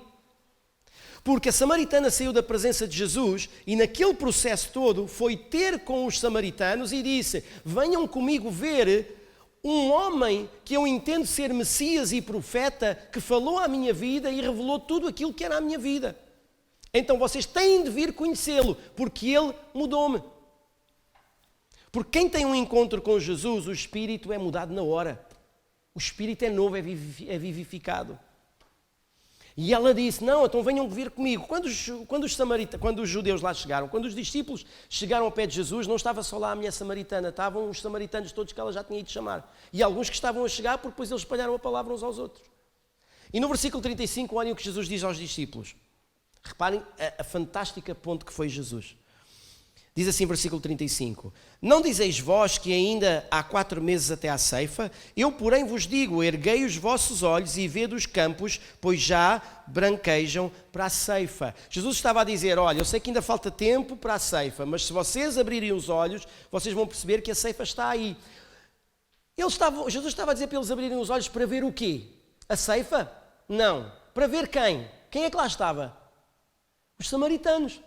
Porque a samaritana saiu da presença de Jesus e naquele processo todo foi ter com os samaritanos e disse, venham comigo ver um homem que eu entendo ser Messias e profeta, que falou à minha vida e revelou tudo aquilo que era a minha vida. Então vocês têm de vir conhecê-lo, porque ele mudou-me. Porque quem tem um encontro com Jesus, o espírito é mudado na hora. O espírito é novo, é vivificado. E ela disse, não, então venham vir comigo. Quando os judeus lá chegaram, quando os discípulos chegaram ao pé de Jesus, não estava só lá a mulher samaritana, estavam os samaritanos todos que ela já tinha ido chamar. E alguns que estavam a chegar, porque depois eles espalharam a palavra uns aos outros. E no versículo 35, olhem o que Jesus diz aos discípulos. Reparem a fantástica ponte que foi Jesus. Diz assim, versículo 35, não dizeis vós que ainda há 4 meses até à ceifa? Eu, porém, vos digo, erguei os vossos olhos e vede os campos, pois já branquejam para a ceifa. Jesus estava a dizer, olha, eu sei que ainda falta tempo para a ceifa, mas se vocês abrirem os olhos, vocês vão perceber que a ceifa está aí. Jesus estava a dizer para eles abrirem os olhos para ver o quê? A ceifa? Não. Para ver quem? Quem é que lá estava? Os samaritanos.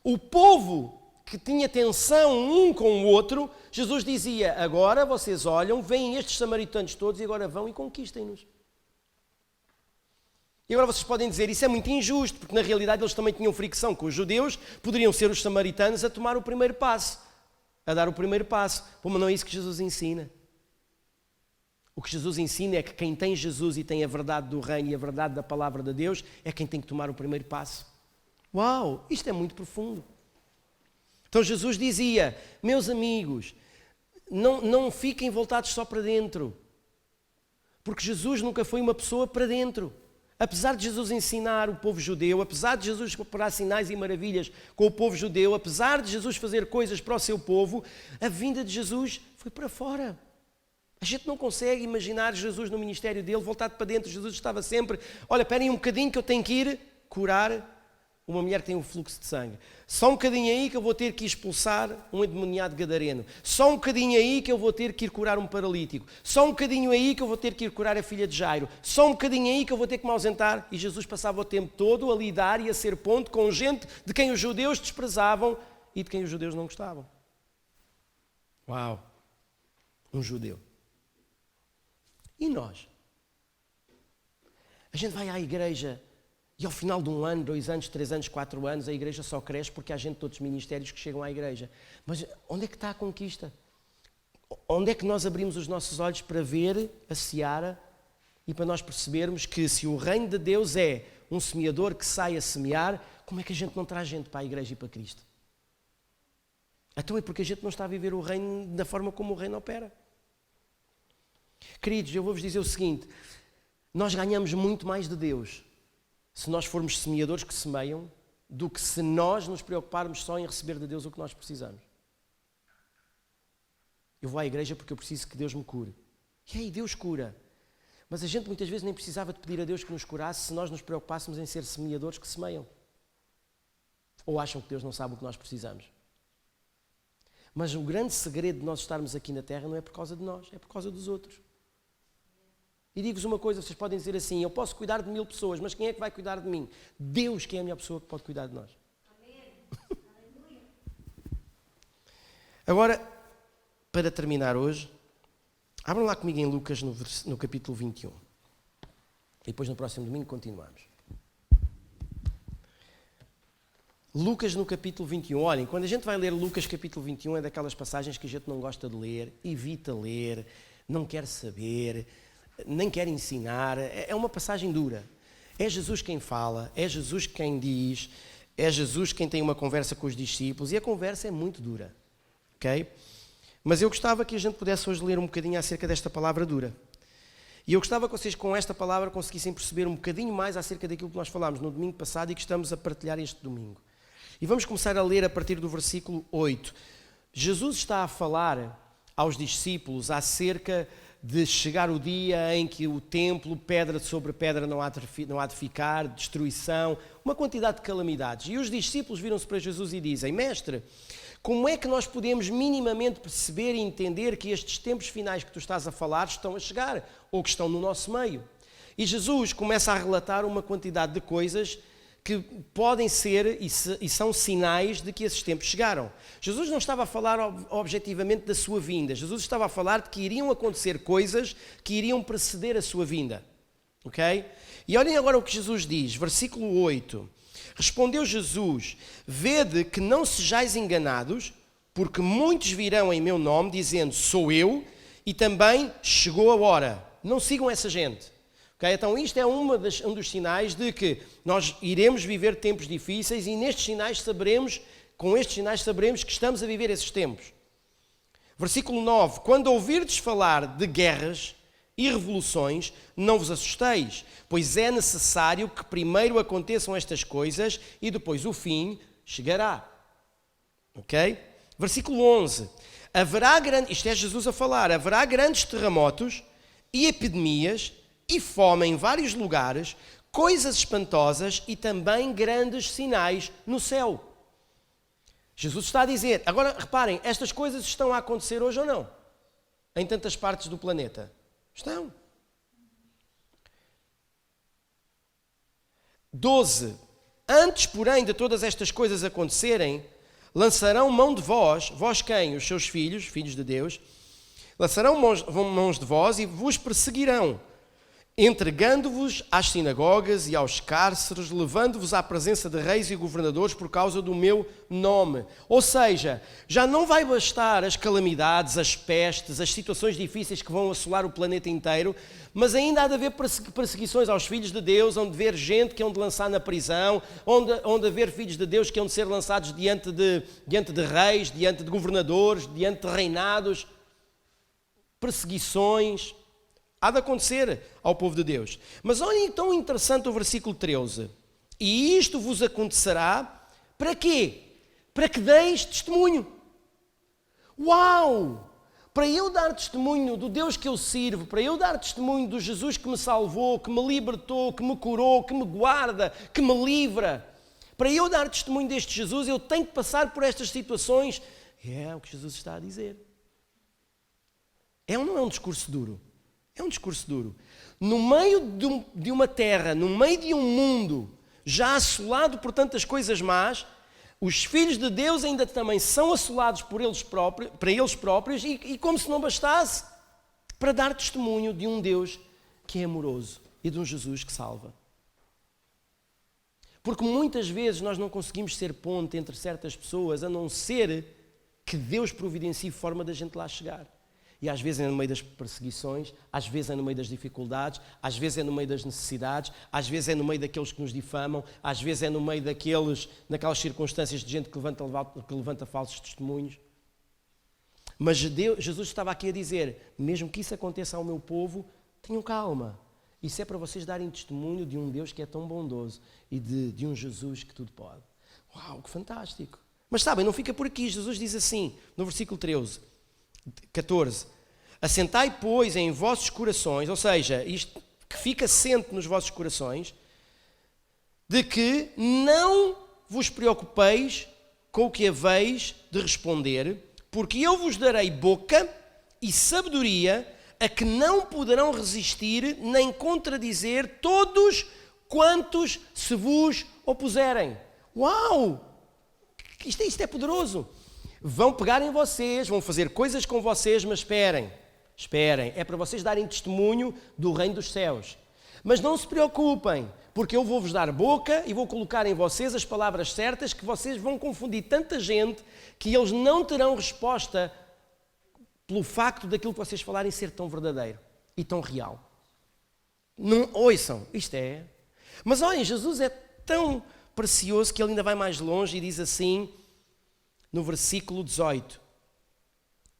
O povo que tinha tensão um com o outro, Jesus dizia, agora vocês olham, veem estes samaritanos todos e agora vão e conquistem-nos. E agora vocês podem dizer, isso é muito injusto, porque na realidade eles também tinham fricção com os judeus, poderiam ser os samaritanos a tomar o primeiro passo, a dar o primeiro passo. Pô, mas não é isso que Jesus ensina. O que Jesus ensina é que quem tem Jesus e tem a verdade do reino e a verdade da palavra de Deus é quem tem que tomar o primeiro passo. Uau, isto é muito profundo. Então Jesus dizia, meus amigos, não fiquem voltados só para dentro, porque Jesus nunca foi uma pessoa para dentro. Apesar de Jesus ensinar o povo judeu, apesar de Jesus operar sinais e maravilhas com o povo judeu, apesar de Jesus fazer coisas para o seu povo, a vinda de Jesus foi para fora. A gente não consegue imaginar Jesus no ministério dele voltado para dentro. Jesus estava sempre, olha, esperem um bocadinho que eu tenho que ir curar uma mulher que tem um fluxo de sangue. Só um bocadinho aí que eu vou ter que expulsar um endemoniado gadareno. Só um bocadinho aí que eu vou ter que ir curar um paralítico. Só um bocadinho aí que eu vou ter que ir curar a filha de Jairo. Só um bocadinho aí que eu vou ter que me ausentar. E Jesus passava o tempo todo a lidar e a ser ponto com gente de quem os judeus desprezavam e de quem os judeus não gostavam. Uau! Um judeu. E nós? A gente vai à igreja e ao final de 1 ano, 2 anos, 3 anos, 4 anos, a igreja só cresce porque há gente de outros ministérios que chegam à igreja. Mas onde é que está a conquista? Onde é que nós abrimos os nossos olhos para ver a seara e para nós percebermos que se o reino de Deus é um semeador que sai a semear, como é que a gente não traz gente para a igreja e para Cristo? Então é porque a gente não está a viver o reino da forma como o reino opera. Queridos, eu vou-vos dizer o seguinte, nós ganhamos muito mais de Deus se nós formos semeadores que semeiam, do que se nós nos preocuparmos só em receber de Deus o que nós precisamos. Eu vou à igreja porque eu preciso que Deus me cure. E aí, Deus cura. Mas a gente muitas vezes nem precisava de pedir a Deus que nos curasse se nós nos preocupássemos em ser semeadores que semeiam. Ou acham que Deus não sabe o que nós precisamos. Mas o grande segredo de nós estarmos aqui na terra não é por causa de nós, é por causa dos outros. E digo-vos uma coisa, vocês podem dizer assim, eu posso cuidar de 1000 pessoas, mas quem é que vai cuidar de mim? Deus, que é a melhor pessoa que pode cuidar de nós. Amém. Agora, para terminar hoje, abram lá comigo em Lucas no capítulo 21. E depois no próximo domingo continuamos. Lucas no capítulo 21. Olhem, quando a gente vai ler Lucas capítulo 21 é daquelas passagens que a gente não gosta de ler, evita ler, não quer saber, nem quer ensinar. É uma passagem dura. É Jesus quem fala, é Jesus quem diz, é Jesus quem tem uma conversa com os discípulos e a conversa é muito dura. Ok? Mas eu gostava que a gente pudesse hoje ler um bocadinho acerca desta palavra dura. E eu gostava que vocês com esta palavra conseguissem perceber um bocadinho mais acerca daquilo que nós falámos no domingo passado e que estamos a partilhar este domingo. E vamos começar a ler a partir do versículo 8. Jesus está a falar aos discípulos acerca de chegar o dia em que o templo, pedra sobre pedra, não há de ficar, destruição, uma quantidade de calamidades. E os discípulos viram-se para Jesus e dizem, Mestre, como é que nós podemos minimamente perceber e entender que estes tempos finais que tu estás a falar estão a chegar, ou que estão no nosso meio? E Jesus começa a relatar uma quantidade de coisas que podem ser e são sinais de que esses tempos chegaram. Jesus não estava a falar objetivamente da sua vinda. Jesus estava a falar de que iriam acontecer coisas que iriam preceder a sua vinda. Ok? E olhem agora o que Jesus diz, versículo 8. Respondeu Jesus, vede que não sejais enganados, porque muitos virão em meu nome, dizendo, sou eu, e também chegou a hora. Não sigam essa gente. Okay? Então isto é um dos sinais de que nós iremos viver tempos difíceis e com estes sinais saberemos que estamos a viver esses tempos. Versículo 9, quando ouvirdes falar de guerras e revoluções, não vos assusteis, pois é necessário que primeiro aconteçam estas coisas e depois o fim chegará. Ok? Versículo 11, isto é Jesus a falar, haverá grandes terremotos e epidemias e fome em vários lugares, coisas espantosas e também grandes sinais no céu. Jesus está a dizer, agora reparem, estas coisas estão a acontecer hoje ou não? Em tantas partes do planeta? Estão. 12. Antes, porém, de todas estas coisas acontecerem, lançarão mão de vós quem? Os seus filhos de Deus, lançarão mãos de vós e vos perseguirão. entregando-vos às sinagogas e aos cárceres, levando-vos à presença de reis e governadores por causa do meu nome. Ou seja, já não vai bastar as calamidades, as pestes, as situações difíceis que vão assolar o planeta inteiro, mas ainda há de haver perseguições aos filhos de Deus, onde haver gente que hão de lançar na prisão, onde haver filhos de Deus que hão de ser lançados diante de reis, diante de governadores, diante de reinados, perseguições. Há de acontecer ao povo de Deus. Mas olhem então interessante o versículo 13. E isto vos acontecerá para quê? Para que deis testemunho. Uau! Para eu dar testemunho do Deus que eu sirvo, para eu dar testemunho do Jesus que me salvou, que me libertou, que me curou, que me guarda, que me livra. Para eu dar testemunho deste Jesus, eu tenho que passar por estas situações. É o que Jesus está a dizer. É ou não é um discurso duro? É um discurso duro. No meio de uma terra, no meio de um mundo já assolado por tantas coisas más, os filhos de Deus ainda também são assolados para eles próprios e como se não bastasse, para dar testemunho de um Deus que é amoroso e de um Jesus que salva. Porque muitas vezes nós não conseguimos ser ponte entre certas pessoas, a não ser que Deus providencie forma da gente lá chegar. E às vezes é no meio das perseguições, às vezes é no meio das dificuldades, às vezes é no meio das necessidades, às vezes é no meio daqueles que nos difamam, às vezes é no meio naquelas circunstâncias de gente que levanta falsos testemunhos. Mas Jesus estava aqui a dizer, mesmo que isso aconteça ao meu povo, tenham calma. Isso é para vocês darem testemunho de um Deus que é tão bondoso e de um Jesus que tudo pode. Uau, que fantástico! Mas sabem, não fica por aqui. Jesus diz assim, no versículo 14, assentai, pois, em vossos corações, ou seja, isto que fica assente nos vossos corações, de que não vos preocupeis com o que haveis de responder, porque eu vos darei boca e sabedoria a que não poderão resistir nem contradizer todos quantos se vos opuserem. Uau! Isto é poderoso. Vão pegar em vocês, vão fazer coisas com vocês, mas esperem, é para vocês darem testemunho do reino dos céus. Mas não se preocupem, porque eu vou-vos dar boca e vou colocar em vocês as palavras certas que vocês vão confundir tanta gente que eles não terão resposta pelo facto daquilo que vocês falarem ser tão verdadeiro e tão real. Não ouçam, isto é. Mas olhem, Jesus é tão precioso que ele ainda vai mais longe e diz assim, no versículo 18,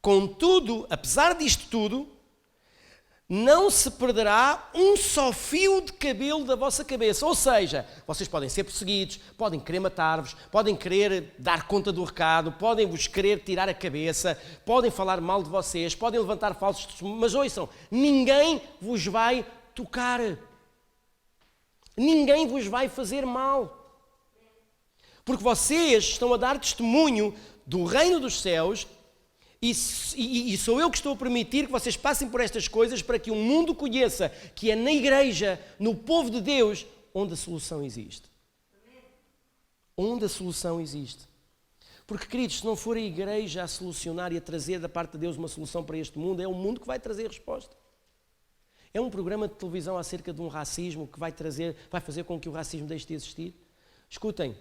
contudo, apesar disto tudo, não se perderá um só fio de cabelo da vossa cabeça. Ou seja, vocês podem ser perseguidos, podem querer matar-vos, podem querer dar conta do recado, podem vos querer tirar a cabeça, podem falar mal de vocês, podem levantar falsos testemunhos, mas ouçam, ninguém vos vai tocar. Ninguém vos vai fazer mal. Porque vocês estão a dar testemunho do reino dos céus e sou eu que estou a permitir que vocês passem por estas coisas para que o mundo conheça que é na igreja, no povo de Deus, onde a solução existe. Onde a solução existe. Porque, queridos, se não for a igreja a solucionar e a trazer da parte de Deus uma solução para este mundo, é o mundo que vai trazer a resposta. É um programa de televisão acerca de um racismo que vai fazer com que o racismo deixe de existir. Escutem.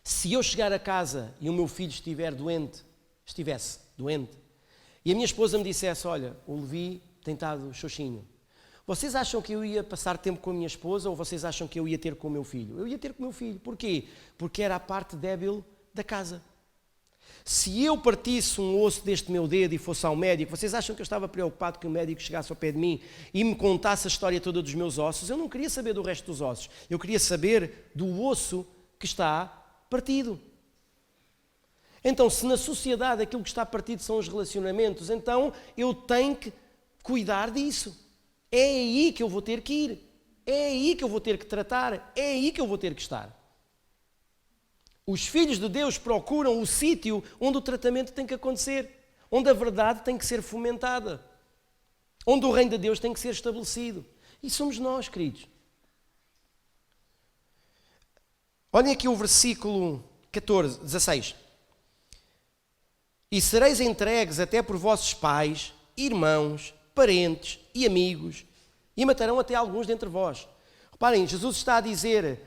Se eu chegar a casa e o meu filho estivesse doente, e a minha esposa me dissesse, olha, o Levi tem estado xoxinho, vocês acham que eu ia passar tempo com a minha esposa ou vocês acham que eu ia ter com o meu filho? Eu ia ter com o meu filho. Porquê? Porque era a parte débil da casa. Se eu partisse um osso deste meu dedo e fosse ao médico, vocês acham que eu estava preocupado que o médico chegasse ao pé de mim e me contasse a história toda dos meus ossos? Eu não queria saber do resto dos ossos. Eu queria saber do osso que está partido. Então, se na sociedade aquilo que está partido são os relacionamentos, então eu tenho que cuidar disso. É aí que eu vou ter que ir. É aí que eu vou ter que tratar. É aí que eu vou ter que estar. Os filhos de Deus procuram o sítio onde o tratamento tem que acontecer, onde a verdade tem que ser fomentada, onde o reino de Deus tem que ser estabelecido. E somos nós, queridos. Olhem aqui o versículo 16. E sereis entregues até por vossos pais, irmãos, parentes e amigos, E matarão até alguns dentre vós. Reparem, Jesus está a dizer,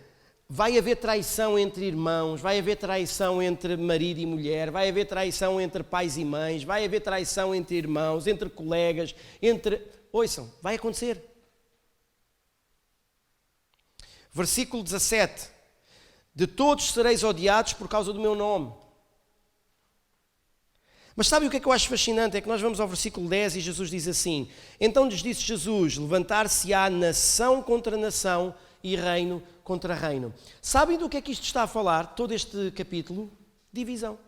vai haver traição entre irmãos, vai haver traição entre marido e mulher, vai haver traição entre pais e mães, vai haver traição entre irmãos, entre colegas, Ouçam, vai acontecer. Versículo 17. De todos sereis odiados por causa do meu nome. Mas sabem o que é que eu acho fascinante? É que nós vamos ao versículo 10 e Jesus diz assim: então lhes disse Jesus, levantar-se-á nação contra nação e reino contra reino. Sabem do que é que isto está a falar, todo este capítulo? Divisão.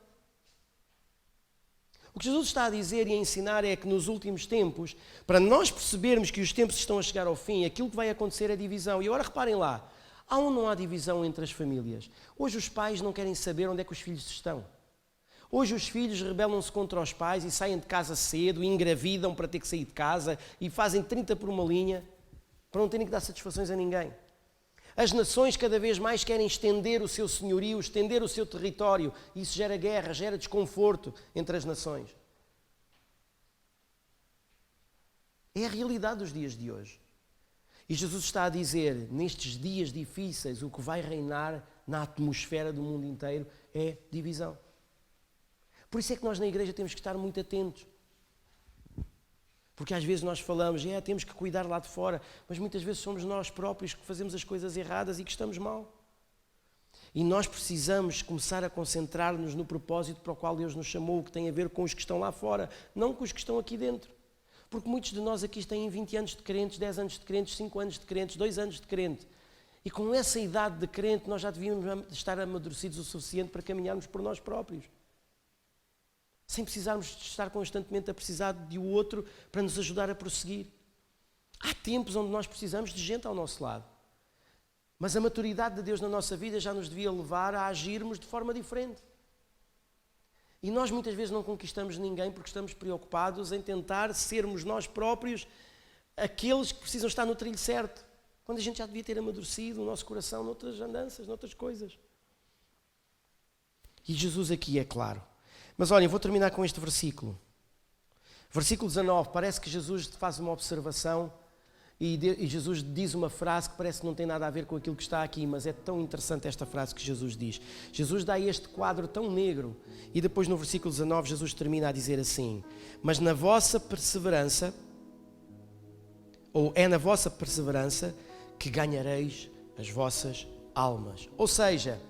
O que Jesus está a dizer e a ensinar é que nos últimos tempos, para nós percebermos que os tempos estão a chegar ao fim, aquilo que vai acontecer é divisão. E agora reparem lá, há ou não há divisão entre as famílias? Hoje os pais não querem saber onde é que os filhos estão. Hoje os filhos rebelam-se contra os pais e saem de casa cedo, e engravidam para ter que sair de casa e fazem 30 por uma linha para não terem que dar satisfações a ninguém. As nações cada vez mais querem estender o seu senhorio, estender o seu território, e isso gera guerra, gera desconforto entre as nações. É a realidade dos dias de hoje. E Jesus está a dizer, nestes dias difíceis, o que vai reinar na atmosfera do mundo inteiro é divisão. Por isso é que nós na igreja temos que estar muito atentos. Porque às vezes nós falamos, temos que cuidar lá de fora, mas muitas vezes somos nós próprios que fazemos as coisas erradas e que estamos mal. E nós precisamos começar a concentrar-nos no propósito para o qual Deus nos chamou, que tem a ver com os que estão lá fora, não com os que estão aqui dentro. Porque muitos de nós aqui têm 20 anos de crentes, 10 anos de crentes, 5 anos de crentes, 2 anos de crente. E com essa idade de crente nós já devíamos estar amadurecidos o suficiente para caminharmos por nós próprios. Sem precisarmos de estar constantemente a precisar de o outro para nos ajudar a prosseguir. Há tempos onde nós precisamos de gente ao nosso lado. Mas a maturidade de Deus na nossa vida já nos devia levar a agirmos de forma diferente. E nós muitas vezes não conquistamos ninguém porque estamos preocupados em tentar sermos nós próprios aqueles que precisam estar no trilho certo. Quando a gente já devia ter amadurecido o nosso coração noutras andanças, noutras coisas. E Jesus aqui é claro. Mas olhem, vou terminar com este versículo. Versículo 19, parece que Jesus faz uma observação e Jesus diz uma frase que parece que não tem nada a ver com aquilo que está aqui, mas é tão interessante esta frase que Jesus diz. Jesus dá este quadro tão negro e depois no versículo 19 Jesus termina a dizer assim: mas na vossa perseverança, ou é na vossa perseverança que ganhareis as vossas almas. Ou seja,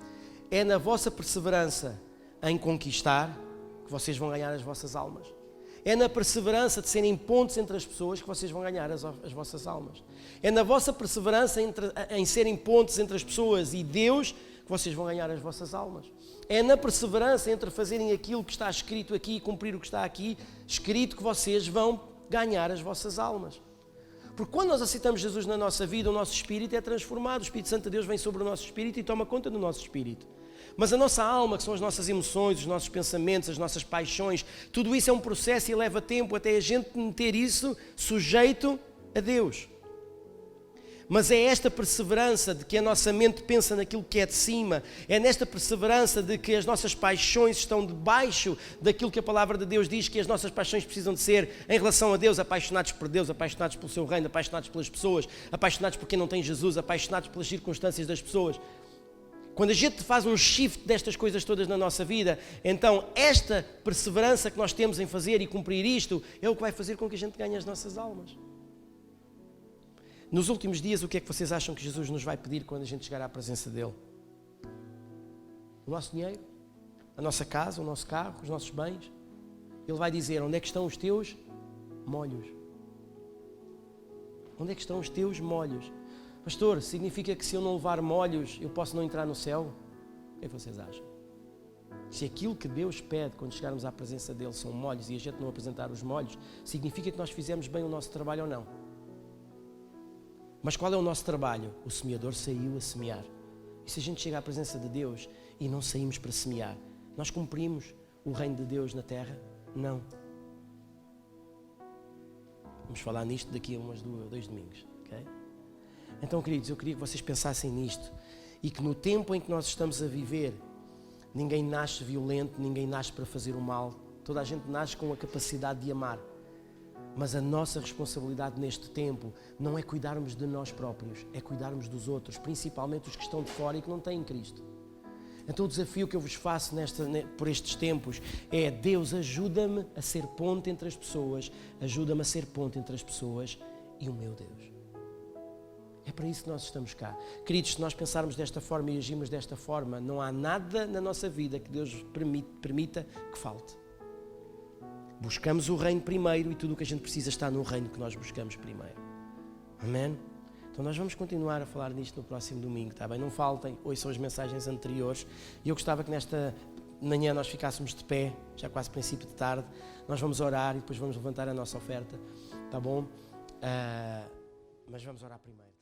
é na vossa perseverança em conquistar que vocês vão ganhar as vossas almas. É na perseverança de serem pontes entre as pessoas que vocês vão ganhar as vossas almas. É na vossa perseverança em serem pontes entre as pessoas e Deus que vocês vão ganhar as vossas almas. É na perseverança entre fazerem aquilo que está escrito aqui e cumprir o que está aqui escrito que vocês vão ganhar as vossas almas. Porque quando nós aceitamos Jesus na nossa vida, o nosso espírito é transformado. O Espírito Santo de Deus vem sobre o nosso espírito e toma conta do nosso espírito. Mas a nossa alma, que são as nossas emoções, os nossos pensamentos, as nossas paixões, tudo isso é um processo e leva tempo até a gente meter isso sujeito a Deus. Mas é esta perseverança de que a nossa mente pensa naquilo que é de cima, é nesta perseverança de que as nossas paixões estão debaixo daquilo que a palavra de Deus diz que as nossas paixões precisam de ser em relação a Deus, apaixonados por Deus, apaixonados pelo seu reino, apaixonados pelas pessoas, apaixonados por quem não tem Jesus, apaixonados pelas circunstâncias das pessoas. Quando a gente faz um shift destas coisas todas na nossa vida, então esta perseverança que nós temos em fazer e cumprir isto é o que vai fazer com que a gente ganhe as nossas almas. Nos últimos dias, o que é que vocês acham que Jesus nos vai pedir quando a gente chegar à presença dele? O nosso dinheiro? A nossa casa? O nosso carro? Os nossos bens? Ele vai dizer, onde é que estão os teus molhos? Onde é que estão os teus molhos? Pastor, significa que se eu não levar molhos, eu posso não entrar no céu? O que é que vocês acham? Se aquilo que Deus pede quando chegarmos à presença dele são molhos e a gente não apresentar os molhos, significa que nós fizemos bem o nosso trabalho ou não? Mas qual é o nosso trabalho? O semeador saiu a semear. E se a gente chega à presença de Deus e não saímos para semear, nós cumprimos o reino de Deus na terra? Não. Vamos falar nisto daqui a dois domingos, ok? Então, queridos, eu queria que vocês pensassem nisto e que no tempo em que nós estamos a viver, ninguém nasce violento, ninguém nasce para fazer o mal, toda a gente nasce com a capacidade de amar. Mas a nossa responsabilidade neste tempo não é cuidarmos de nós próprios, é cuidarmos dos outros, principalmente os que estão de fora e que não têm Cristo. Então o desafio que eu vos faço por estes tempos é: Deus, ajuda-me a ser ponte entre as pessoas, ajuda-me a ser ponte entre as pessoas e o meu Deus. É para isso que nós estamos cá. Queridos, se nós pensarmos desta forma e agirmos desta forma, não há nada na nossa vida que Deus permita que falte. Buscamos o reino primeiro e tudo o que a gente precisa está no reino que nós buscamos primeiro. Amém? Então nós vamos continuar a falar nisto no próximo domingo, está bem? Não faltem, ouçam as mensagens anteriores. E eu gostava que nesta manhã nós ficássemos de pé, já quase princípio de tarde. Nós vamos orar e depois vamos levantar a nossa oferta, está bom? Mas vamos orar primeiro.